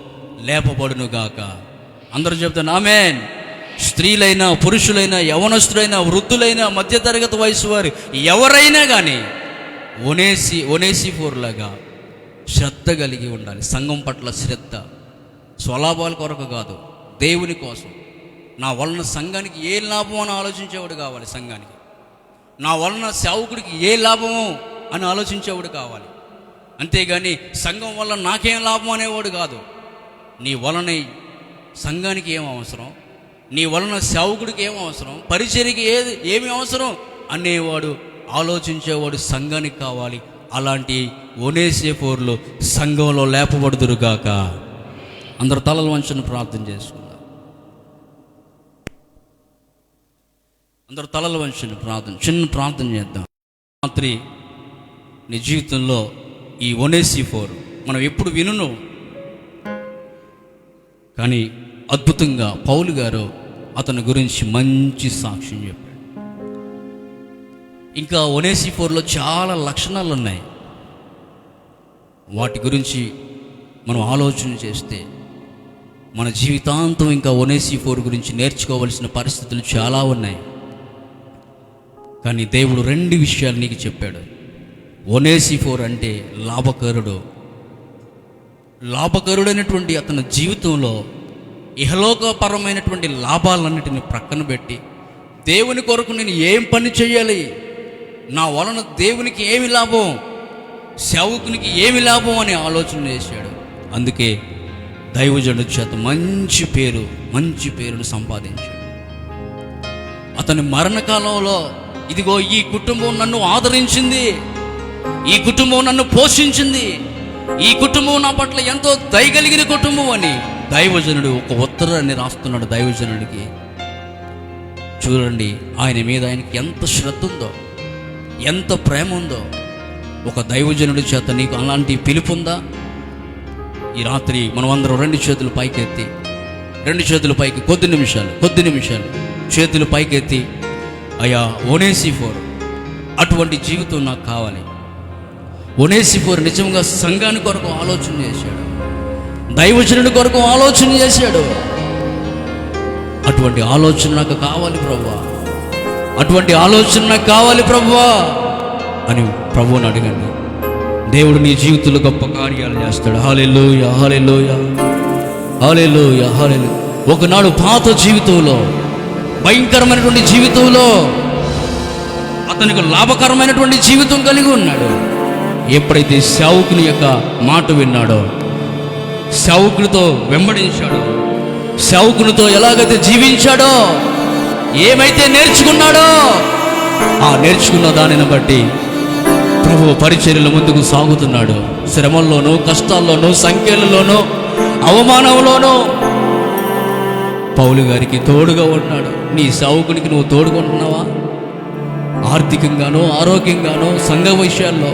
లేపబడునుగాక. అందరూ చెప్తాను ఆమేన్. స్త్రీలైనా పురుషులైనా యవనస్తులైనా వృద్ధులైనా మధ్యతరగతి వయసు వారు ఎవరైనా కానీ ఒనేసిఫోరులాగా శ్రద్ధ కలిగి ఉండాలి. సంఘం పట్ల శ్రద్ధ, స్వలాభాల కొరకు కాదు, దేవుని కోసం. నా వలన సంఘానికి ఏ లాభం అని ఆలోచించేవాడు కావాలి. సంఘానికి నా వలన సేవకుడికి ఏ లాభము అని ఆలోచించేవాడు కావాలి. అంతేగాని సంఘం వల్ల నాకేం లాభం అనేవాడు కాదు. నీ వలన సంఘానికి ఏం అవసరం, నీ వలన సేవకుడికి ఏం అవసరం, పరిచర్యకి ఏమి అవసరం అనేవాడు ఆలోచించేవాడు సంఘానికి కావాలి. అలాంటి ఒనేసిఫోరులు సంఘంలో లేపబడుదురుగాక. అందరు తలలు వంచుని ప్రార్థన చేసుకుందాం. అందరు తలలు వంచుని చిన్న ప్రార్థన చేద్దాం. రాత్రి నీ జీవితంలో ఈ ఒనేసిఫోరు మనం ఎప్పుడు వినును, కానీ అద్భుతంగా పౌలు గారు అతని గురించి మంచి సాక్ష్యం చెప్పాడు. ఇంకా ఒనేసిఫోరులో చాలా లక్షణాలు ఉన్నాయి. వాటి గురించి మనం ఆలోచన చేస్తే మన జీవితాంతం ఇంకా ఒనేసిఫోరు గురించి నేర్చుకోవలసిన పరిస్థితులు చాలా ఉన్నాయి. కానీ దేవుడు 2 విషయాలు నీకు చెప్పాడు. ఒనేసిఫోరు అంటే లాభకరుడైనటువంటి అతని జీవితంలో ఇహలోకపరమైనటువంటి లాభాలన్నిటిని ప్రక్కన పెట్టి దేవుని కొరకు నేను ఏం పని చేయాలి, నా వలన దేవునికి ఏమి లాభం, సేవకునికి ఏమి లాభం అని ఆలోచన చేశాడు. అందుకే దైవజనుడి చేత మంచి పేరును సంపాదించాడు. అతని మరణకాలంలో ఇదిగో ఈ కుటుంబం నన్ను ఆదరించింది, ఈ కుటుంబం నన్ను పోషించింది, ఈ కుటుంబం నా పట్ల ఎంతో దయగలిగిన కుటుంబం అని దైవజనుడు ఒక ఉత్తరాన్ని రాస్తున్నాడు దైవజనుడికి. చూడండి ఆయన మీద ఆయనకి ఎంత శ్రద్ధ ఉందో, ఎంత ప్రేమ ఉందో. ఒక దైవజనుడి చేత నీకు అలాంటి పిలుపు ఉందా? ఈ రాత్రి మనం అందరం 2 చేతులు పైకెత్తి, 2 చేతులు పైకి కొద్ది నిమిషాలు చేతులు పైకెత్తి, అయ్యా ఒనేసిఫోరు అటువంటి జీవితం నాకు కావాలి. ఒనేసిఫోరు నిజంగా సంఘాని కొరకు ఆలోచన చేశాడు, దైవజనుడి కొరకు ఆలోచన చేశాడు. అటువంటి ఆలోచన నాకు కావాలి ప్రభువా, అటువంటి ఆలోచన నాకు కావాలి ప్రభువా అని ప్రభువుని అడగండి. దేవుడు నీ జీవితంలో గొప్ప కార్యాలు చేస్తాడు. హల్లెలూయా, హల్లెలూయా, హల్లెలూయా, హల్లెలూయా. ఒకనాడు పాత జీవితంలో, భయంకరమైనటువంటి జీవితంలో అతనికి లాభకరమైనటువంటి జీవితం కలిగి ఉన్నాడు. ఎప్పుడైతే సేవకుని యొక్క మాట విన్నాడో, సేవకునితో వెంబడించాడో, సేవకునితో ఎలాగైతే జీవించాడో, ఏమైతే నేర్చుకున్నాడో ఆ నేర్చుకున్న దానిని బట్టి ప్రభు పరిచర్యల ముందుకు సాగుతున్నాడు. శ్రమల్లోనూ, కష్టాల్లోనూ, సంఖ్యలలోనూ, అవమానంలోనూ పౌలు గారికి తోడుగా ఉన్నాడు. నీ సేవకునికి నువ్వు తోడుకుంటున్నావా? ఆర్థికంగానో, ఆరోగ్యంగానో, సంఘ విషయాల్లో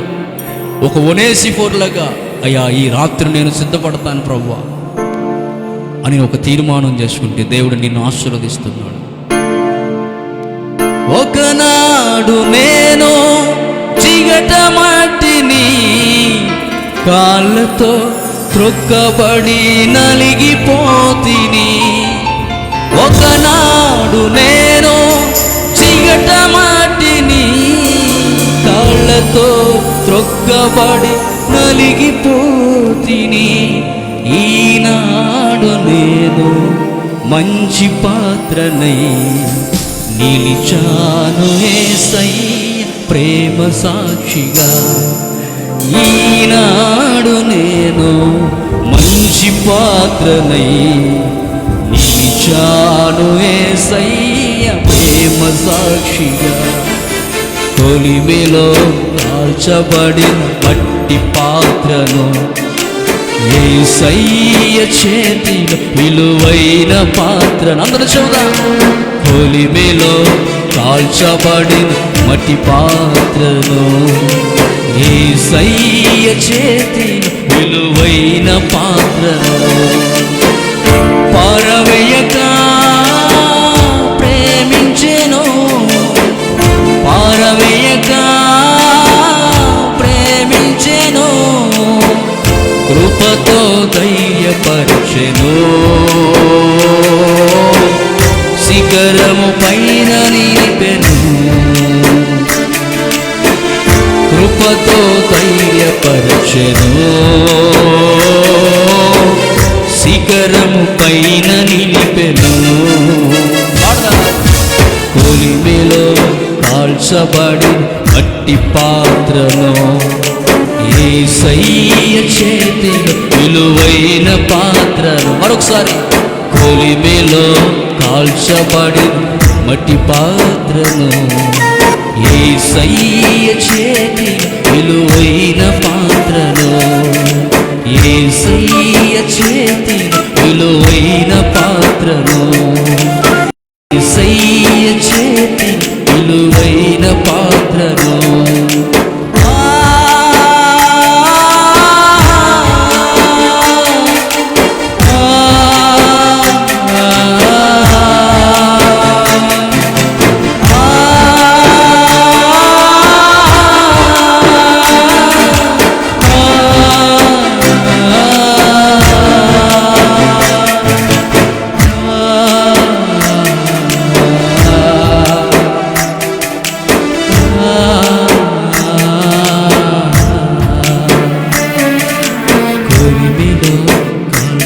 ఒక ఒనేసిఫోరులాగా అయ్యా ఈ రాత్రి నేను సిద్ధపడతాను ప్రభువా అని ఒక తీర్మానం చేసుకుంటే దేవుడు నిన్ను ఆశీర్వదిస్తున్నాడు. ఒకనాడు నేను చిగట మట్టిని కాళ్ళతో త్రొక్కబడి నలిగిపోతిని. ఒకనాడు నేను చిగట మట్టిని కాళ్ళతో త్రొక్కబడి నలిగిపోతిని. ఈనాడు నేను మంచి పాత్రనై నిలిచాను యేసయ్య ప్రేమ సాక్షిగా. ఈనాడు నేను మంచి పాత్రనై నిలిచాను యేసయ్య ప్రేమ సాక్షిగా. కొలిమిలో కాల్చబడిన మట్టి పాత్రను యేసయ్య చేతిలో విలువైన పాత్రను. అందరూ చూద్దాం. కొలిమిలో కాల్చబడిన మట్టి పాత్రను యేసయ్య చేతిలో విలువైన పాత్రను పారవేయక ప్రేమించెను, పారవేయక ప్రేమించెను, కృపతో ధైర్యపరచెను, శిఖరము పైన నిలిపెను, కృపతో ధైర్యపరచెను, శిఖరము పైన నిలిపెను. కొలిమిలో కాల్చబడి మట్టి పాత్రను యేసయ్య చేతిలో విలువైన పాత్రను. మరొకసారి, కొలిమిలో కాల్చబడి మట్టి పాత్రను యేసయ్య చేతిలో విలువైన పాత్రను, యేసయ్య చేతిలో విలువైన పాత్రను, యేసయ్య చేతిలో విలువైన పాత్రను.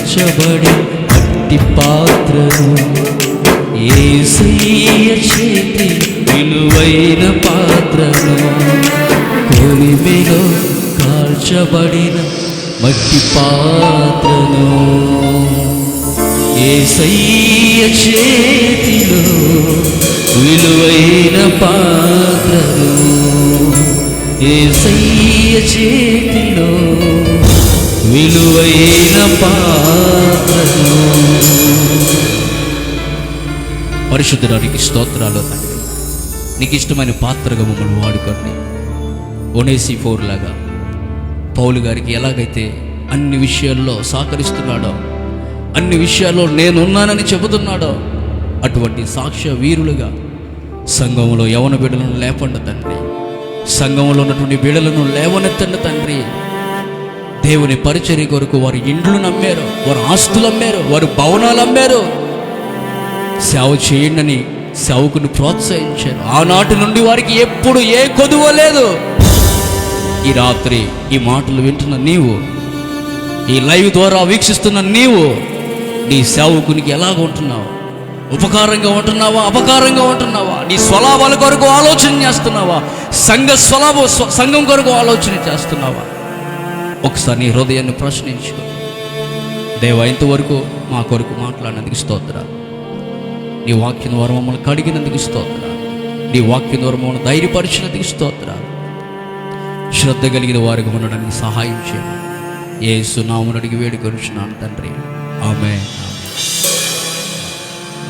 కాల్చబడి మట్టి పాత్రను యేసయ్య చేతి విలువైన పాత్రను, కొలిమిలో కాల్చబడిన మట్టి పాత్రను యేసయ్య చేతిలో విలువైన పాత్రను, యేసయ్య చేతిలో విలువైన పాత్రను. పరిశుద్ధుడానికి స్తోత్రాలు తండ్రి. నీకు ఇష్టమైన పాత్రగా మమ్మల్ని వాడుకోండి. ఒనేసిఫోర్ లాగా పౌలు గారికి ఎలాగైతే అన్ని విషయాల్లో సహకరిస్తున్నాడో, అన్ని విషయాల్లో నేనున్నానని చెబుతున్నాడో, అటువంటి సాక్ష్య వీరులుగా సంఘంలో యవన బిడ్డలను లేపండి తండ్రి. సంఘంలో ఉన్నటువంటి బిడ్డలను లేవనెత్తండి తండ్రి. దేవుని పరిచర్య కొరకు వారి ఇండ్లను అమ్మారు, వారి ఆస్తులు అమ్మారు, వారి భవనాలు అమ్మారు. సేవ చేయండి సేవకుని ప్రోత్సహించారు. ఆనాటి నుండి వారికి ఎప్పుడు ఏ కొదువ లేదు. ఈ రాత్రి ఈ మాటలు వింటున్న నీవు, ఈ లైవ్ ద్వారా వీక్షిస్తున్న నీవు, నీ సేవకునికి ఎలాగ ఉంటున్నావు? ఉపకారంగా ఉంటున్నావా, అపకారంగా ఉంటున్నావా? నీ స్వలాభాల కొరకు ఆలోచన చేస్తున్నావా? సంఘం కొరకు ఆలోచన చేస్తున్నావా? ఒకసారి నీ హృదయాన్ని ప్రశ్నించుకో. దేవా, ఇంతవరకు మా కొరకు మాట్లాడినందుకు స్తోత్రాలు. నీ వాక్యం ద్వారా మమ్మల్ని కడిగినందుకు స్తోత్రాలు. నీ వాక్యం ద్వారా మమ్మల్ని ధైర్యపరిచినందుకు స్తోత్రాలు. శ్రద్ధ కలిగిన వారికి ఉండడానికి సహాయం చేయండి. యేసు నామమున అడిగి వేడుకొనుచున్నాను తండ్రి, ఆమేన్.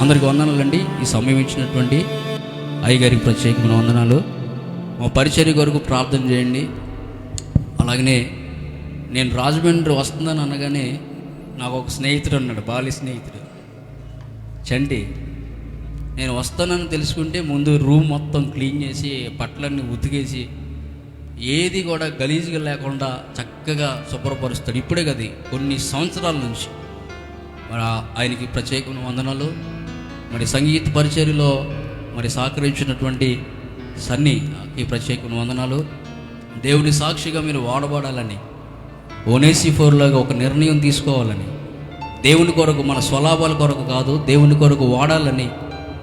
అందరికీ వందనాలండి. ఈ సమయం ఇచ్చినటువంటి అయ్యగారికి ప్రత్యేకమైన వందనాలు. మా పరిచర్య కొరకు ప్రార్థన చేయండి. అలాగనే నేను రాజమండ్రి వస్తుందని అనగానే నాకు ఒక స్నేహితుడు అన్నాడు, బాల్య స్నేహితుడు చంటి. నేను వస్తానని తెలుసుకుంటే ముందు రూమ్ మొత్తం క్లీన్ చేసి బట్టలన్నీ ఉతికేసి ఏది కూడా గలీజ్గా లేకుండా చక్కగా శుభ్రపరుస్తాడు. ఇప్పుడే కదా, కొన్ని సంవత్సరాల నుంచి. మరి ఆయనకి ప్రత్యేకమైన వందనాలు. మరి సంగీత పరిచర్యలో మరి సహకరించినటువంటి సన్నీకి ప్రత్యేకమైన వందనాలు. దేవుని సాక్షిగా మీరు వాడబడాలని, ఒనేసిఫోర్ లాగా ఒక నిర్ణయం తీసుకోవాలని, దేవుని కొరకు, మన స్వలాభాల కొరకు కాదు, దేవుని కొరకు వాడాలని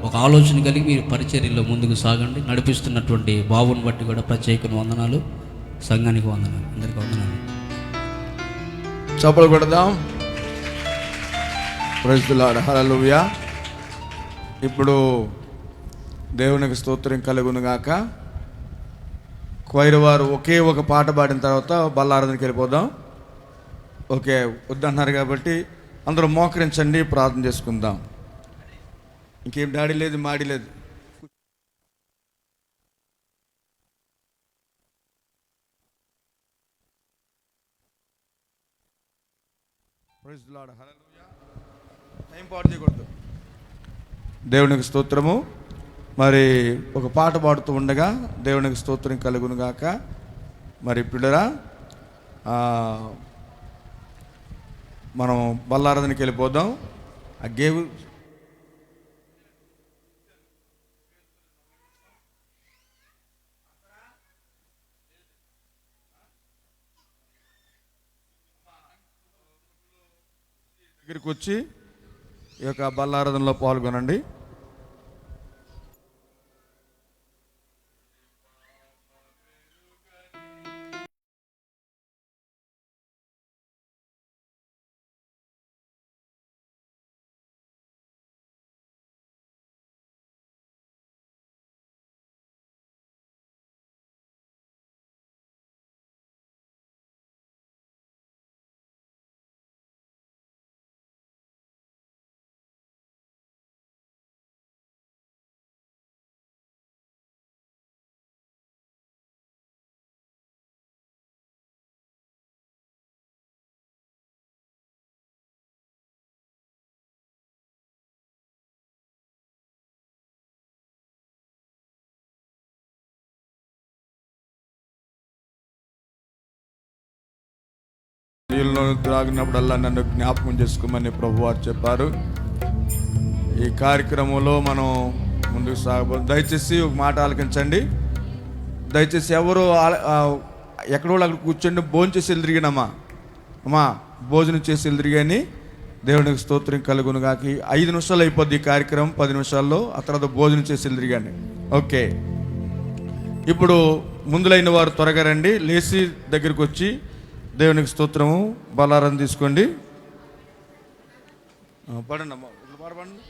ఒక ఆలోచన కలిగి మీరు పరిచర్యలో ముందుకు సాగండి. నడిపిస్తున్నటువంటి బాబుని బట్టి కూడా ప్రత్యేకమైన వందనాలు. సంఘానికి వందనాలు. అందరికీ వందనాలు. చప్పలు కొడదాం. Praise the Lord. హల్లెలూయా. ఇప్పుడు దేవునికి స్తోత్రం కలుగును గాక. క్వైర్ వారు ఒకే ఒక పాట పాడిన తర్వాత బల్లారాధనకి వెళ్ళిపోదాం. ఓకే, వద్దన్నారు కాబట్టి అందరూ మోకరించండి, ప్రార్థన చేసుకుందాం. ఇంకేం డాడీ లేదు, మాడి లేదు. Praise the Lord. హల్లెలూయా. టైం పాడు చేయకూడదు. దేవునికి స్తోత్రము. మరి ఒక పాట పాడుతూ ఉండగా దేవునికి స్తోత్రం కలుగును గాక. మరి పిల్లరా మనం బల్లారాధనకి వెళ్ళిపోదాం. ఆ గేవు దగ్గరికి వచ్చి ఈ యొక్క బల్లారాధనలో పాల్గొనండి. నీళ్ళలో త్రాగినప్పుడల్లా నన్ను జ్ఞాపకం చేసుకోమని ప్రభువారు చెప్పారు. ఈ కార్యక్రమంలో మనం ముందుకు సాగబోదు. దయచేసి ఒక మాట ఆలకించండి. దయచేసి ఎవరు ఎక్కడో అక్కడ కూర్చోండి. భోజనం చేసి వెళ్ళిరిగినమ్మా అమ్మా, భోజనం చేసి వెళ్ళిరిగాని దేవునికి స్తోత్రం కలుగును గాక. 5 నిమిషాలు అయిపోద్ది ఈ కార్యక్రమం, 10 నిమిషాల్లో. ఆ తర్వాత భోజనం చేసి వెళ్ళిరిగాని. ఓకే, ఇప్పుడు ముందులైన వారు త్వరగా రండి. లేచి దగ్గరికి వచ్చి దేవునికి స్తోత్రము బలారం తీసుకోండి. పడండి అమ్మా, పాడబండి.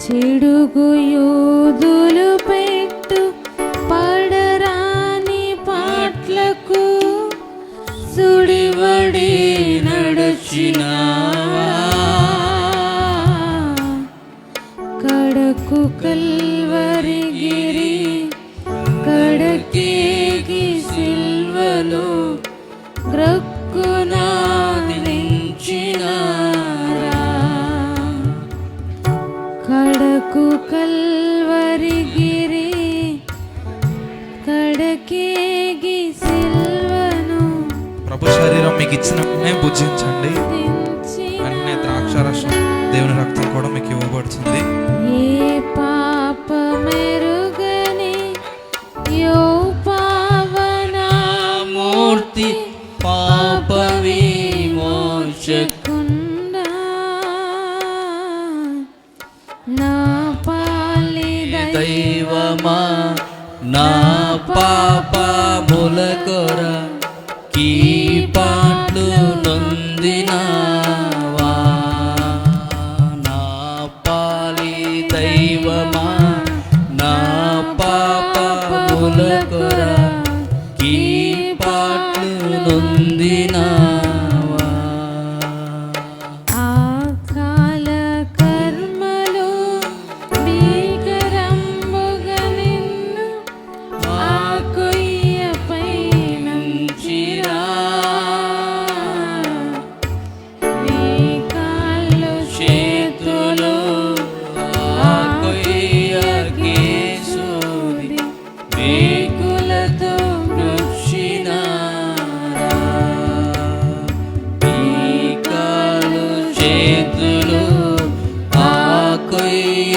చెడుగు యూదులు పెట్టు పడరాని పాట్లకు సుడివడి నడచిన కడకు కల్వరిగిరి కడకేగి సిల్వలో గ్రక్కునా కడకు కల్వరిగిరి కడకేగి సిల్వను. ప్రభు శరీరం మీకు ఇచ్చిన భుజించండి. అన్ని ద్రాక్షారసం దేవుని రక్తం కూడా మీకు ఇవ్వబడుతుంది. ఏ పాప మెరుగని యో పావనా మూర్తి పాప విమోచకుండా నా పాలి దైవమా నా పాపముల కొరకి పాట్లు నొందినావా. నా పాలి దైవమా నా పాపముల కొరకి పాట్లు నొందినావా. ఆకాల కర్మలు భీకరం చేతులు ఆ కొయ్య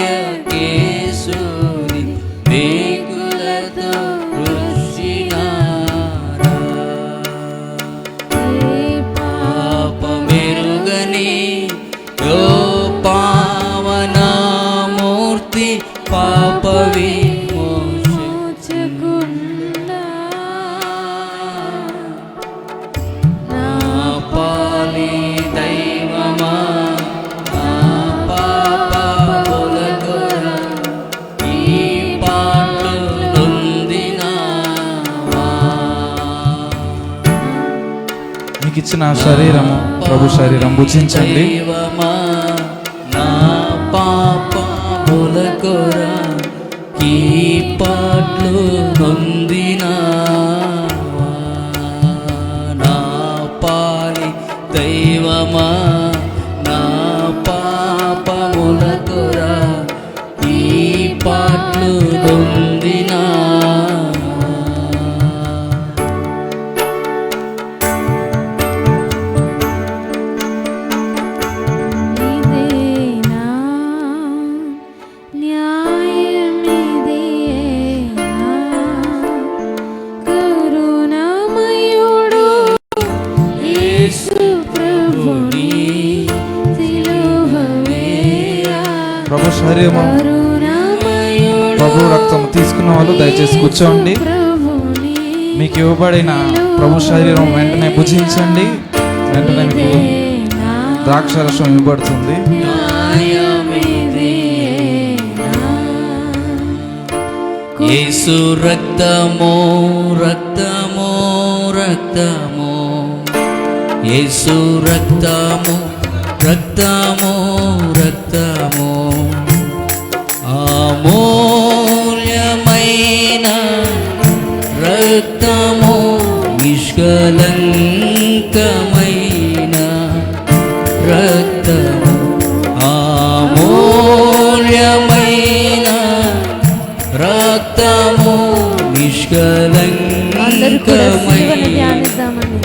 కేసుని వేగులతో రుచినారా పాపమెరుగని యో పావనమూర్తి పాప విమోచకుడా నా పాలి దైవమా నా పాపములకొర ఈ పాటలు నొందినావా. మీకు ఇచ్చిన శరీరము ప్రభు శరీరం భుజించండి. దైవమా నా పాపములకొర ఈ పాటలు నొందినావా. నా పాలి దైవమా నా పాపములకొర ఈ పాటలు నొందినావా. ఇదేనా న్యాయమిదేనా కరుణామయుడు యేసు ప్రభుని సిలువ వేయ ప్రభు శరీరము కరుణామయుడు ప్రభు రక్తం తీసుకున్న వాళ్ళు దయచేసి కూర్చోండి. ప్రభుని మీకు ఇవ్వబడిన ప్రభు శరీరం వెంటనే భుజించండి. వెంటనే మీకు ఇదేనా ద్రాక్షరసం ఇవ్వబడుతుంది. యేసు రక్తము రక్తము రక్తము యేసు రక్తము రక్తము రక్తము అమూల్యమైన రక్తము నిష్కలంకమైన రక్తము అమూల్యమైన రక్తము అందరూ కూడా శిలువను నిష్కలంకమైన ధ్యానిద్దామని.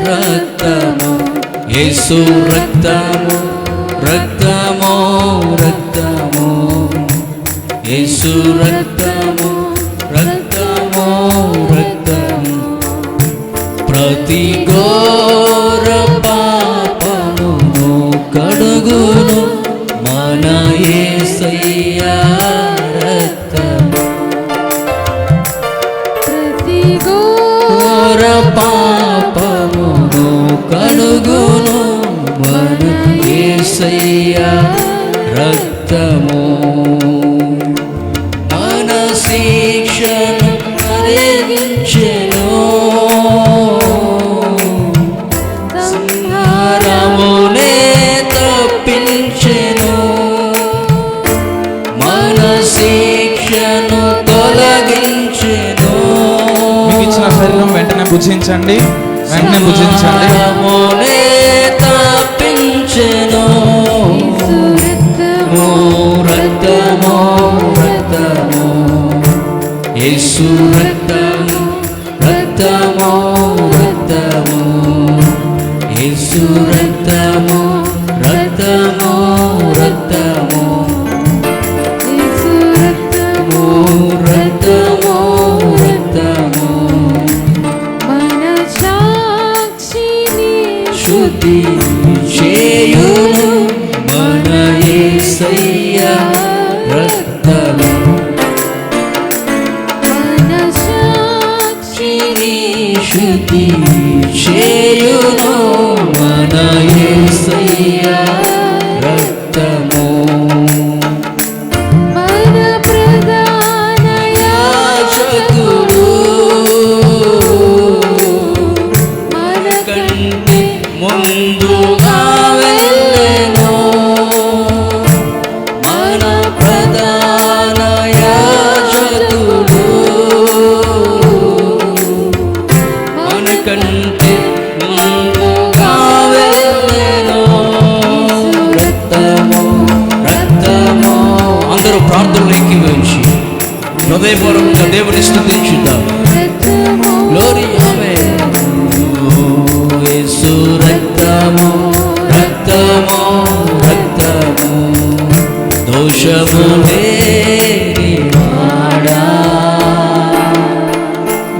రక్తము యేసు రక్తము రక్తము రక్తము యేసు రక్తము రక్తము రక్తము ప్రతి ఘోర పాపమును కడుగును మన యేసయ్యా రక్తము. ప్రతి ఘోర పాపమును కడుగును మన యేసయ్యా రక్తము. మన శిక్షను కలిగించెను సంహారమునే తప్పించెను. మన శిక్షను తొలగించెను. మీకు ఇచ్చిన శరీరం వెంటనే భుజించండి. వెంటనే భుజించండి. సంహారమునే తప్పించెను. రక్తము రక్తము యేసు రక్తము రక్తము రక్తము యేసు రక్తము రక్తము రక్తము రక్తము రక్తము మన సాక్షిని శుద్ధి చేయును మన యేసయ్యా రక్తము. మన సాక్షిని శుద్ధి చేయును మన యేసయ్యా రక్తము. మన ప్రధాన యాజకుడు మన కంటే ముందుగా వెళ్ళెను. మన ప్రధాన యాజకుడు మన కంటే ముందుగా వెళ్ళెను. రక్తము రక్తము అందరూ ప్రార్థనలు ఏకీభవించి హృదయపూర్వకంగా దేవుని స్తుతించుదాం. రక్తము గ్లోరీ ఆమేన్. యేసు రక్తము రక్తము దోషము లేని వాడా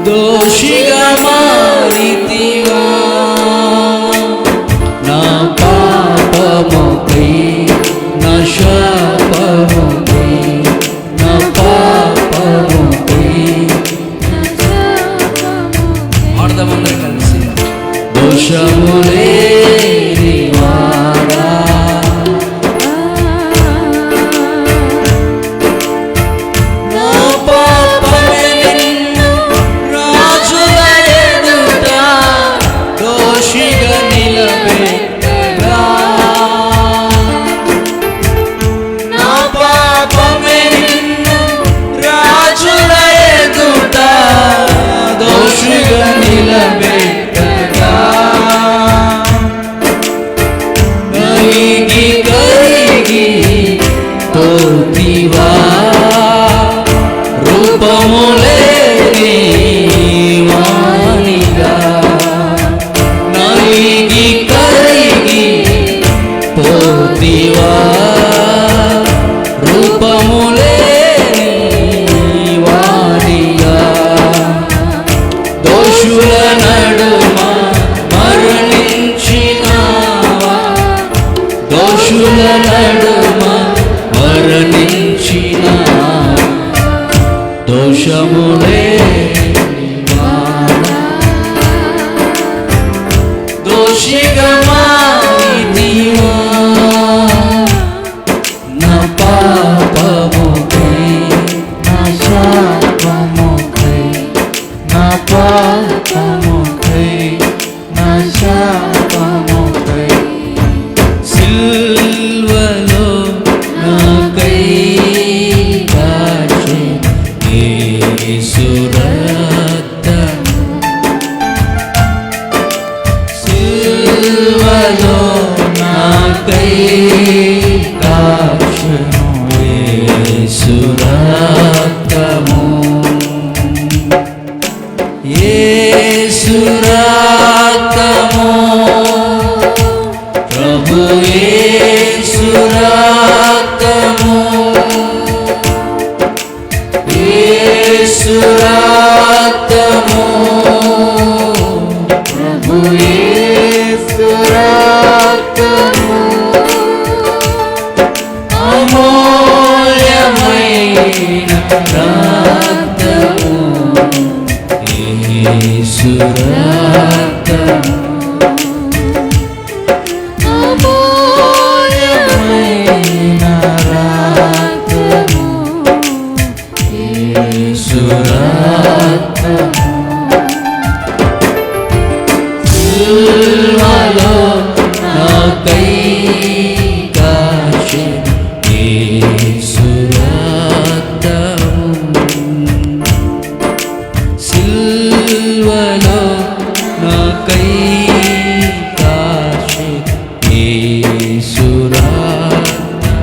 దోషిగా మారితివా నా పాపముకై నా శాపముకై నా పాపముకై ఆడదామందరూ కలిసి దోషము లేని వాడా నా పాపమే నిన్ను రాజుల ఎదుట దోషిగా నిలబెట్టగా నా పాపమే నిన్ను రాజుల ఎదుట దోషిగా నిలబెట్టగా కరిగి కరిగి పోతివా రూపము లేని వానిగా నలిగి కరిగి పోతివా రూపము లేని వానిగా దోషుల నడుమ మరణించినావా దోషుల నడుమ మరణించిన దోషము లేని వాడా దోషిగా మారితివా నా పాపముకై నా శాపముకై నా పాపముకై నా శాపముకై సిల్వలో నాకై కాచి యేసు రక్తము సిల్వలో నాకై కాచెను యేసు రక్తము యేసు రక్తము ప్రభు యేసు రక్తము యేసు రక్తము ప్రభు యేసు రక్తము అమూల్యమైన రక్తము యేసు రక్తము అమూల్యమైన రక్తము యేసు రక్తము సిల్వలో నాకై కాచెను యేసు రక్తము సిల్వలో నాకై కాచెను యేసు రక్తము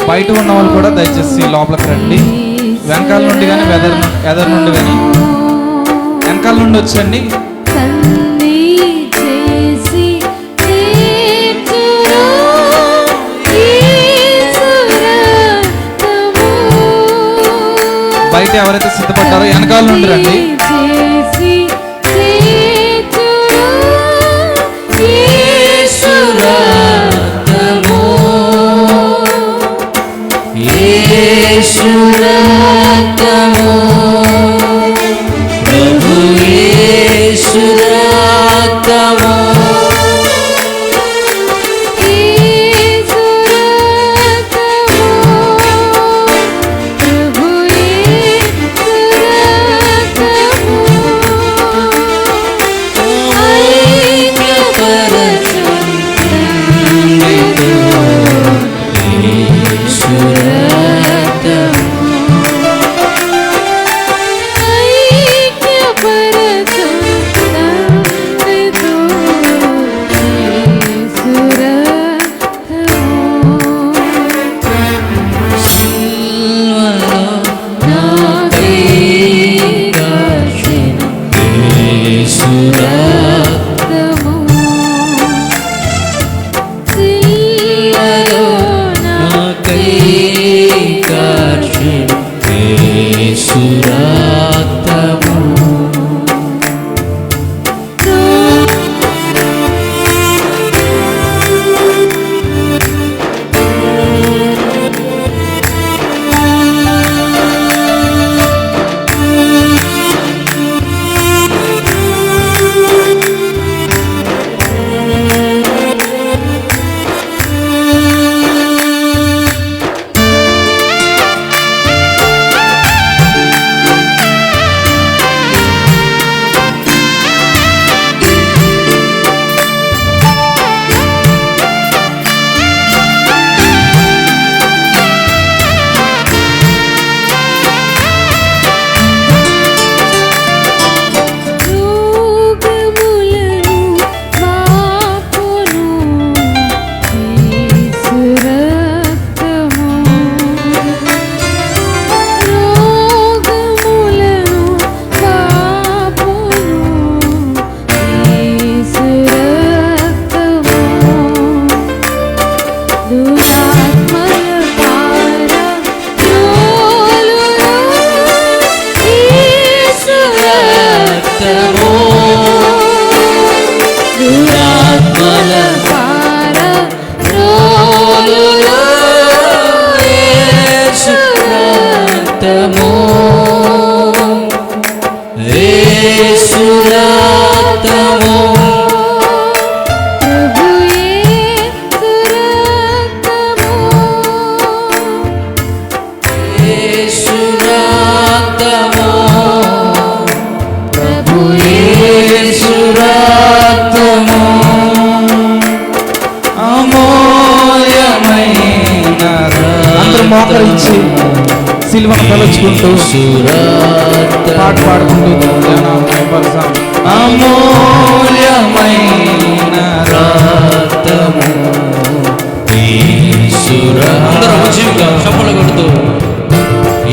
బయట ఉన్న వాళ్ళు కూడా దయచేసి లోపలికి రండి. వెనకాల నుండి కానీ ఎదర్ నుండి కానీ వెనకాల నుండి వచ్చండి. బయట ఎవరైతే సిద్ధపడ్డారో వెనకాల నుండి రండి. యేసు రక్తము సిలువలో నాకై కార్చెను యేసు రక్తము మోకరించి సిలువను తలుచుకుంటూ పాట పాడుకుంటూ అమూల్యమైన రక్తము అందరూ ఉచితంగా చప్పట్లు కొడుతూ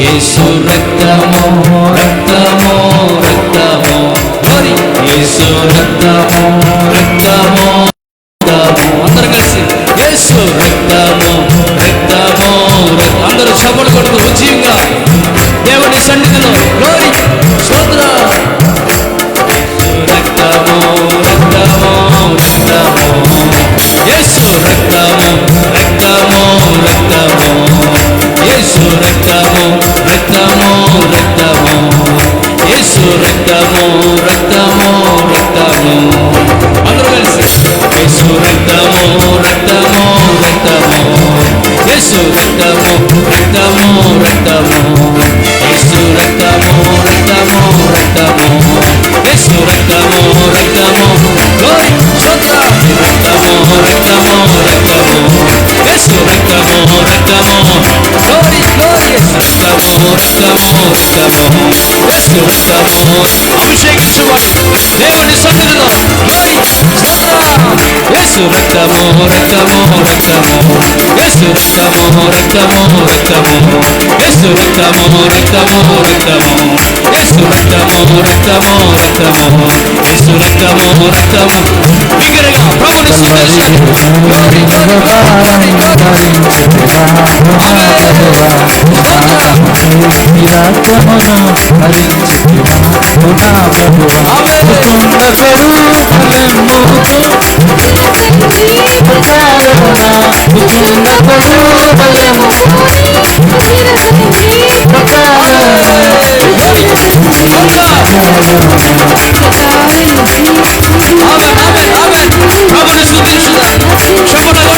యేసు రక్తము రక్తము రక్తము యేసు రక్తము రక్తము అందరూ కలిసి యేసు రక్తము రక్తము అందరూ చప్పట్లు కొడుతూ ఉచితంగా దేవుని సన్నిధిలో గ్లోరీ స్తోత్ర రక్తము రక్తము రక్తము యేసు రక్తము రక్తము రక్తము యేసు రక్తము రక్తము రక్తము యేసు రక్తము రక్తము రక్తము అందరూ కలిసి యేసు రక్తము రక్తము రక్తము యేసు రక్తము రక్తము రక్తము యేసు రక్తము రక్తము రక్తము యేసు రక్తము రక్తము గ్లోరీ స్తోత్ర రక్తము రక్తము రక్తము యేసు రక్తము రక్తము గ్లోరీ గ్లోరీ రక్తము రక్తము రక్తము యేసు రక్తము అభిషేకించువాడు దేవుని సన్నిధిలో గ్లోరీ స్తోత్ర యేసు రక్తము రక్తము రక్తము యేసు రక్తము రక్తము రక్తము యేసు రక్తము రక్తము రక్తము యేసు రక్తము రక్తము రక్తము యేసు రక్తము రక్తము బిగ్గరగా ప్రభుని స్తుతించండి గ్లోరీ గ్లోరీ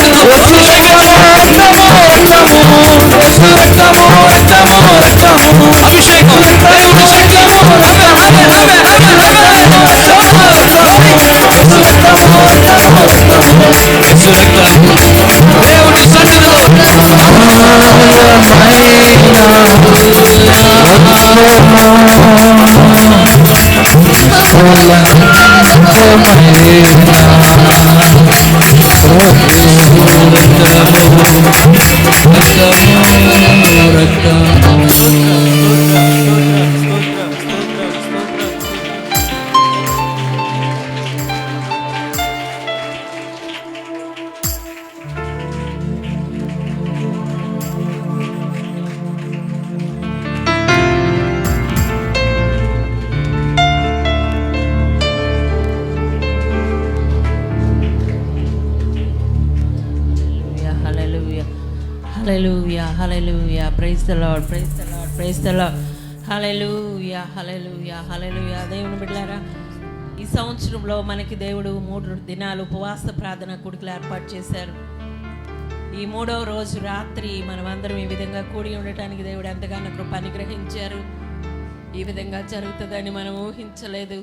దేవుని సన్నిధిలో hallelujah hallelujah praise the Lord praise the Lord praise the Lord hallelujah hallelujah hallelujah. దేవుని బిడ్డలారా, ఈ సంవత్సరంలో మనకి దేవుడు 3 దినాలు ఉపవాస ప్రార్థన కూడికలు ఏర్పాటు చేశారు. ఈ 3వ రోజు రాత్రి మనమందరం ఈ విధంగా కూడి ఉండటానికి దేవుడు ఎంతగానో కృప అనుగ్రహించారు. ఈ విధంగా జరుగుతుందని మనం ఊహించలేదు.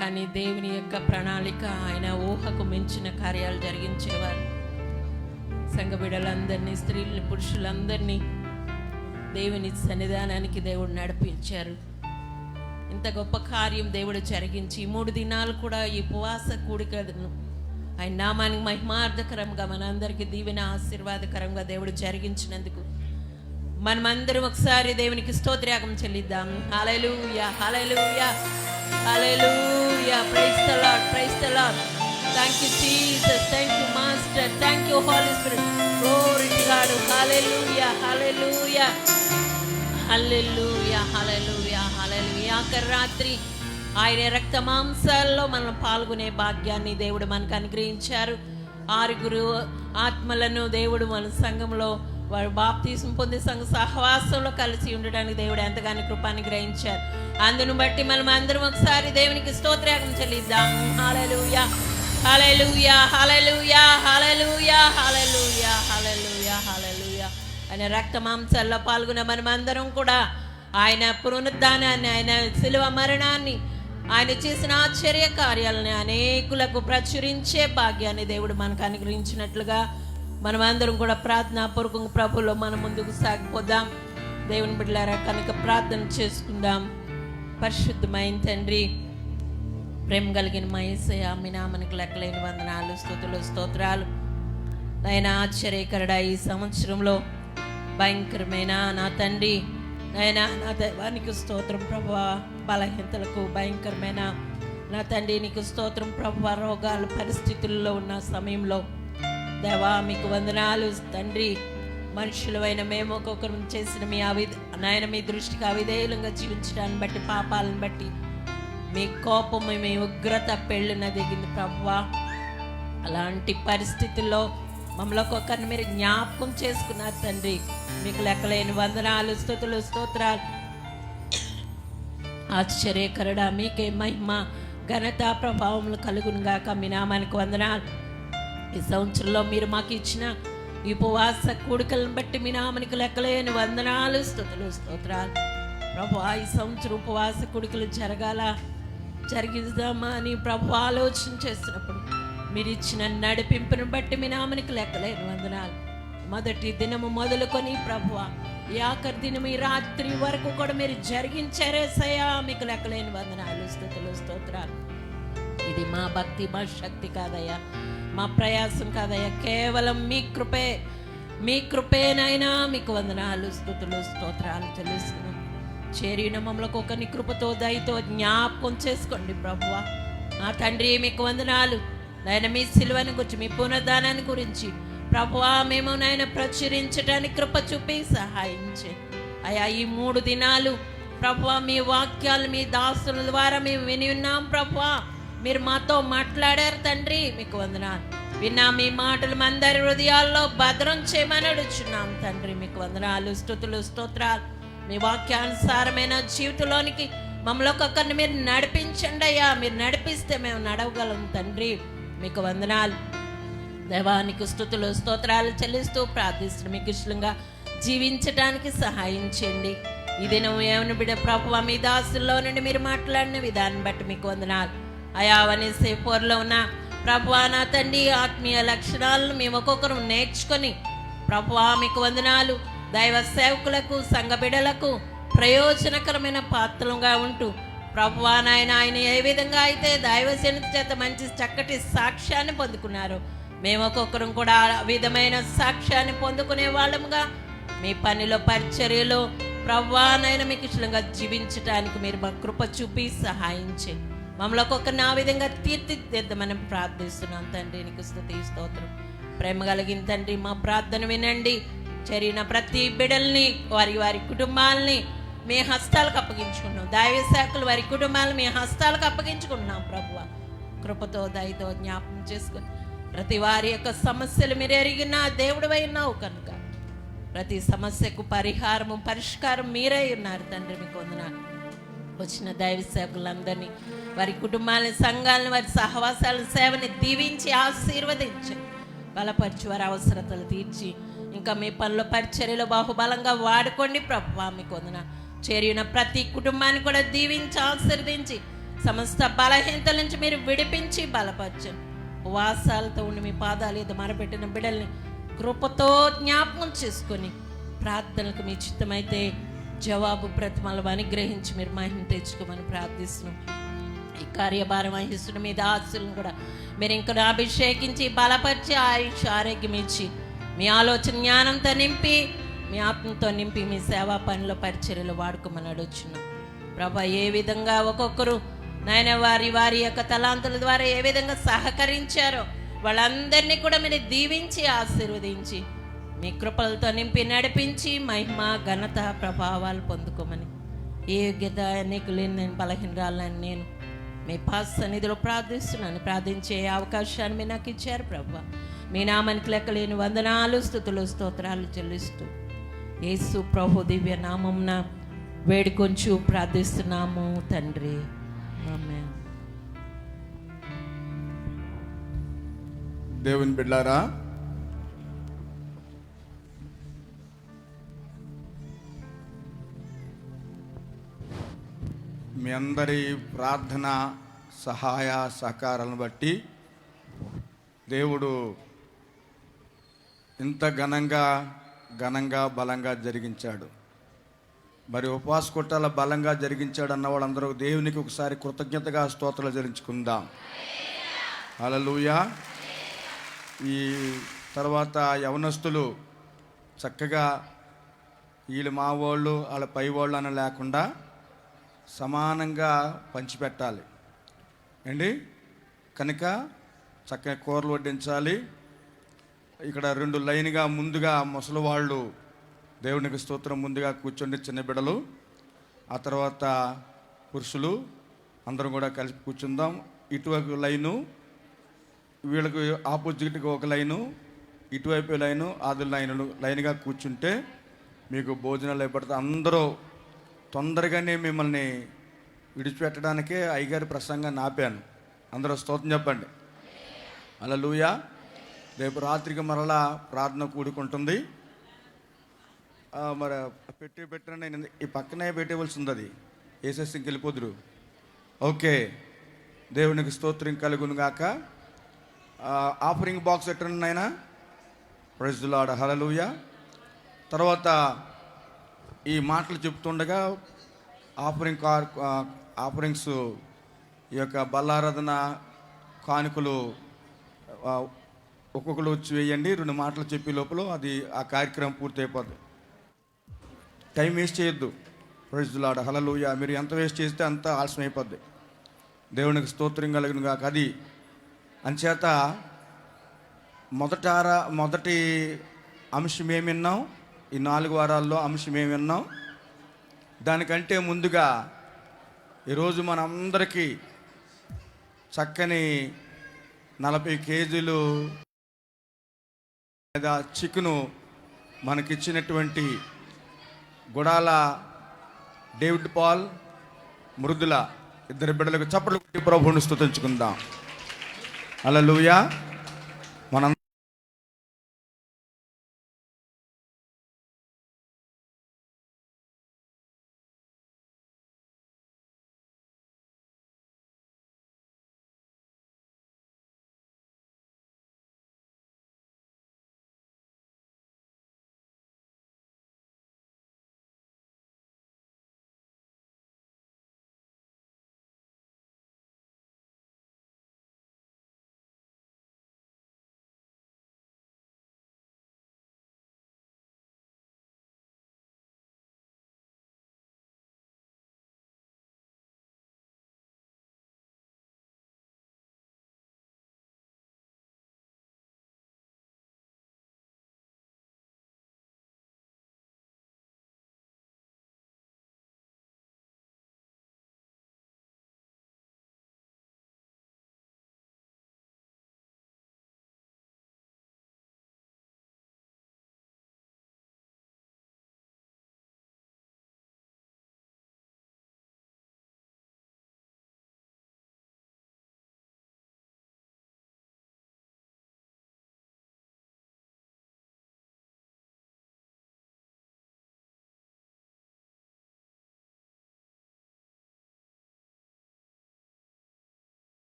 కానీ దేవుని యొక్క ప్రణాళిక, ఆయన ఊహకు మించిన కార్యాలు జరిగించేవారు. సంఘ బిడ్డలందరినీ, స్త్రీలని, పురుషులందరినీ దేవుని సన్నిధానానికి దేవుడు నడిపించారు. ఇంత గొప్ప కార్యం దేవుడు జరిగించి 3 దినాలు కూడా ఈ ఉపవాస కూడికను ఆయన నామానికి మహిమార్థకరంగా, మనందరికీ దీవెన ఆశీర్వాదకరంగా దేవుడు జరిగించినందుకు మనమందరం ఒకసారి దేవునికి స్తోత్రయాగం చెల్లిద్దాం. Hallelujah hallelujah hallelujah. Praise the Lord praise the Lord. Thank you Jesus, thank you master, thank you Holy Spirit. Glory to God. Hallelujah hallelujah hallelujah hallelujah hallelujah. ఆఖరి రాత్రి ఆయన రక్త మాంసాల్లో మనం పాల్గొనే భాగ్యాన్ని దేవుడు మనకు అనుగ్రహించారు. 6 ఆత్మలను దేవుడు మన సంఘంలో వారు బాప్తీసం పొంది సంఘ సహవాసంలో కలిసి ఉండడానికి దేవుడు ఎంతగానో కృప అనుగ్రహించారు. అందును బట్టి మనం అందరం ఒకసారి దేవునికి స్తోత్రయాగం చెల్లిద్దాం. Hallelujah hallelujah hallelujah hallelujah hallelujah hallelujah హల్లెలూయా. ఆయన రక్త మాంసాల్లో పాల్గొన్న మనమందరం కూడా ఆయన పునరుద్ధానాన్ని, ఆయన శిలువ మరణాన్ని, ఆయన చేసిన ఆశ్చర్య కార్యాలని అనేకులకు ప్రచురించే భాగ్యాన్ని దేవుడు మనకు అనుగ్రహించినట్లుగా మనమందరం కూడా ప్రార్థనాపూర్వకంగా ప్రభులో మనం ముందుకు సాగిపోదాం. దేవుని బిడ్డలారా, కనుక ప్రార్థన చేసుకుందాం. పరిశుద్ధమైన తండ్రి, ప్రేమ కలిగిన మా యేసయ్య, మీ నామానికి లెక్కలేని వందనాలు, స్తుతులు, స్తోత్రాలు. ఆయన ఆశ్చర్యకరుడా, ఈ సంవత్సరంలో భయంకరమైన నా తండ్రి, ఆయన నా దైవానికి స్తోత్రం ప్రభువా. బలహీనతలకు భయంకరమైన నా తండ్రి నీకు స్తోత్రం ప్రభువా. రోగాలు పరిస్థితుల్లో ఉన్న సమయంలో దేవా మీకు వందనాలు తండ్రి. మనుషులమైన మేము ఒక్కొక్కరు చేసిన మీ నాయన మీ దృష్టికి అవిధేయులంగా జీవించడాన్ని బట్టి, పాపాలను బట్టి మీ కోపం, మీ ఉగ్రత పెళ్ళున దిగింది ప్రభువా. అలాంటి పరిస్థితుల్లో మమ్మల్ని ఒక్కొక్కరిని మీరు జ్ఞాపకం చేసుకున్నారు తండ్రి. మీకు లెక్కలేని వందనాలు, స్తుతులు, స్తోత్రాలు. ఆశ్చర్యకరుడా, మీకే మహిమ, ఘనత, ప్రభావములు కలుగునుగాక. మీ నామానికి వందనాలు. ఈ సంవత్సరంలో మీరు మాకు ఇచ్చిన ఈ ఉపవాస కూడికలను బట్టి మీ నామానికి లెక్కలేని వందనాలు, స్తుతులు, స్తోత్రాలు. ప్రభువా, ఈ సంవత్సరం ఉపవాస కూడికలు జరిగిద్దామా అని ప్రభు ఆలోచన చేసినప్పుడు మీరు ఇచ్చిన నడిపింపును బట్టి మీ నామానికి లెక్కలేని వందనాలు. మొదటి దినము మొదలుకొని ప్రభువా, ఈ ఆఖరి దినం ఈ రాత్రి వరకు కూడా మీరు జరిగించారేసయ్యా, మీకు లెక్కలేని వందనాలు, స్తుతులు, స్తోత్రాలు. ఇది మా భక్తి, మా శక్తి కాదయ్యా, మా ప్రయాసం కాదయ్యా, కేవలం మీ కృపేనైనా మీకు వందనాలు, స్తుతులు, స్తోత్రాలు చెల్లిస్తున్నాం. చేరిన మమ్మల్ని ఒకరిని కృపతో, దయతో జ్ఞాపకం చేసుకోండి ప్రభువా. నా తండ్రి మీకు వందనాలు. నాయన మీ సిలువను గురించి, మీ పునరుద్ధానాన్ని గురించి ప్రభువా మేము నాయన ప్రచురించడానికి కృప చూపి సహాయం చేయండి అయ్యా. ఈ 3 దినాలు ప్రభువా మీ వాక్యాలు మీ దాసుల ద్వారా మేము విని ఉన్నాం ప్రభువా. మీరు మాతో మాట్లాడారు తండ్రి, మీకు వందనాలు. విన్నా మీ మాటలు అందరి హృదయాల్లో భద్రం చేయమని అడుగుచున్నాం తండ్రి, మీకు వందనాలు, స్తుతులు, స్తోత్రాలు. మీ వాక్యానుసారమైన జీవితంలోనికి మమ్మల్ని ఒక్కొక్కరిని మీరు నడిపించండి అయ్యా. మీరు నడిపిస్తే మేము నడవగలం తండ్రి, మీకు వందనాలు. దైవానికి స్తుతులు, స్తోత్రాలు చెల్లిస్తూ ప్రార్థిస్తున్న మీకు ఇష్టంగా జీవించడానికి సహాయం చేయండి. ఈ దినం ఏమని బిడ్డ ప్రభువా మీ దాసుల్లో నుండి మీరు మాట్లాడిన విధానం బట్టి మీకు వందనాలు అయా. అవన్నీ సేపోర్లో ఉన్న ప్రభువా నా తండ్రి ఆత్మీయ లక్షణాలను మేము ఒక్కొక్కరు నేర్చుకొని ప్రభువా మీకు వందనాలు. దైవ సేవకులకు, సంఘ బిడ్డలకు ప్రయోజనకరమైన పాత్రలుగా ఉంటూ ప్రభువా నాయన ఆయన ఏ విధంగా అయితే దైవసేన చేత మంచి చక్కటి సాక్ష్యాన్ని పొందుకున్నారు, మేము ఒక్కొక్కరం కూడా ఆ విధమైన సాక్ష్యాన్ని పొందుకునే వాళ్ళముగా మీ పనిలో, పరిచర్యలో ప్రభువా నాయన మీకు ఇష్టంగా జీవించడానికి మీరు మా కృప చూపి సహాయం చేయండి. మమ్మల్ని ఒక్కొక్కరిని ఆ విధంగా తీర్చిదిద్దమని ప్రార్థిస్తున్నాం తండ్రి, నీకు స్తుతి స్తోత్రం. ప్రేమ కలిగిన తండ్రి మా ప్రార్థన వినండి. చేరిన ప్రతి బిడ్డల్ని, వారి కుటుంబాలని మీ హస్తాలకు అప్పగించుకున్నాం. దైవ శాఖలు వారి కుటుంబాలను మీ హస్తాలకు అప్పగించుకుంటున్నాం ప్రభువా. కృపతో, దయతో జ్ఞాపకం చేసుకుని ప్రతి వారి యొక్క సమస్యలు మీరు ఎరిగిన దేవుడు అయినావు కనుక ప్రతి సమస్యకు పరిహారము పరిష్కారం మీరై ఉన్నారు తండ్రి. మీకు వందనాలు. వచ్చిన దైవ సేవకులందరినీ, వారి కుటుంబాలని, సంఘాలను, వారి సహవాసాల సేవని దీవించి ఆశీర్వదించి బలపరిచి వారి అవసరతలు తీర్చి ఇంకా మీ పనుల పరిచర్యలో బాహుబలంగా వాడుకోండి ప్రభువా. మీకు వందనాలు. చేరిన ప్రతి కుటుంబాన్ని కూడా దీవించి ఆశీర్వదించి సమస్త బలహీనతల నుంచి మీరు విడిపించి బలపరచండి. ఉపవాసాలతో ఉండి మీ పాదాలు ఏదో మరపెట్టిన బిడ్డల్ని కృపతో జ్ఞాపకం చేసుకొని ప్రార్థనలకు మీ చిత్తమైతే జవాబు ప్రతిమలు అనుగ్రహించి మీరు మహిమ తెచ్చుకోమని ప్రార్థిస్తున్నాం. ఈ కార్యభారం వహిస్తున్న మీద ఆశలను కూడా మీరు ఇంకా అభిషేకించి బలపరిచి ఆయుష్ ఆరోగ్యం ఇచ్చి మీ ఆలోచన జ్ఞానంతో నింపి మీ ఆత్మతో నింపి మీ సేవా పనుల పరిచర్యలు వాడుకోమని అడుగుచున్నాం ప్రభా. ఏ విధంగా ఒక్కొక్కరు నాయన వారి వారి యొక్క తలాంతుల ద్వారా ఏ విధంగా సహకరించారో వాళ్ళందరినీ కూడా మీరు దీవించి ఆశీర్వదించి మీ కృపలతో నింపి నడిపించి మహిమ ఘనత ప్రభావాలు పొందుకోమని ఏ యోగ్యత నీకు లేని నేను బలహీనరాలని నేను మీ పాస్ సన్నిధిలో ప్రార్థిస్తున్నాను. ప్రార్థించే అవకాశాన్ని మీరు నాకు ఇచ్చారు ప్రభా. మీ నామానికి లెక్కలేని వందనాలు స్తుతులు స్తోత్రాలు చెల్లిస్తూ యేసు ప్రభు దివ్య నామంన వేడుకొంచు ప్రార్థిస్తున్నాము తండ్రి. ఆమేన్. దేవుని బిడ్డారా, మీ అందరి ప్రార్థన సహాయ సహకారాలను బట్టి దేవుడు ఇంత ఘనంగా బలంగా జరిగించాడు. మరి ఉపవాస కొట్టాల బలంగా జరిగించాడు అన్న వాళ్ళందరూ దేవునికి ఒకసారి కృతజ్ఞతగా స్తోత్రాలు చెల్లించుకుందాం. హల్లెలూయా. ఈ తర్వాత యవనస్తులు చక్కగా వీళ్ళు మా వాళ్ళు వాళ్ళ పై వాళ్ళు అని లేకుండా సమానంగా పంచిపెట్టాలి అండి. కనుక చక్కగా కూరలు వడ్డించాలి. ఇక్కడ 2 లైన్గా ముందుగా ముసలి వాళ్ళు దేవునికి స్తోత్రం ముందుగా కూర్చోండి, చిన్న బిడ్డలు. ఆ తర్వాత పురుషులు అందరం కూడా కలిసి కూర్చుందాం. ఇటువైపు లైను, వీళ్ళకు ఆపోజిట్గా ఒక లైను, ఇటువైపు లైను, ఆది లైన్గా కూర్చుంటే మీకు భోజనాలు అయిపోతుంది. అందరూ తొందరగానే మిమ్మల్ని విడిచిపెట్టడానికే అయ్యగారి ప్రసంగాన్ని ఆపాను. అందరూ స్తోత్రం చెప్పండి. హల్లెలూయా. రేపు రాత్రికి మరలా ప్రార్థన కూడుకుంటుంది. మరి పెట్టిన నేను ఈ పక్కనే పెట్టేవలసి ఉంది. అది వేసేసి ఇంకెళ్ళిపోదురు. ఓకే, దేవునికి స్తోత్రం కలుగును గాక. ఆఫరింగ్ బాక్స్ ఎట్టండి నాయనా. Praise the Lord. హల్లెలూయా. తర్వాత ఈ మాటలు చెప్తుండగా ఆఫరింగ్స్ ఈ యొక్క బల్లారాధన కానుకలు ఒక్కొక్కరు వచ్చి వేయండి. 2 మాటలు చెప్పే లోపల అది ఆ కార్యక్రమం పూర్తి అయిపోద్ది. టైం వేస్ట్ చేయొద్దు. Praise the Lord. హల్లెలూయా. మీరు ఎంత వేస్ట్ చేస్తే అంత ఆలస్యం అయిపోద్ది. దేవునికి స్తోత్రం కలుగును గాక. అది అంచేత మొదటి అంశం ఏమి విన్నాం, ఈ 4 వారాల్లో అంశం ఏమి విన్నాం. దానికంటే ముందుగా ఈరోజు మనందరికీ చక్కని 40 కేజీలు లేదా చికెను మనకిచ్చినటువంటి గుడాల డేవిడ్ పాల్, మృదుల 2 బిడ్డలకు చప్పట్లు కొట్టి ప్రభువుని స్తుతించుకుందాం. హల్లెలూయా.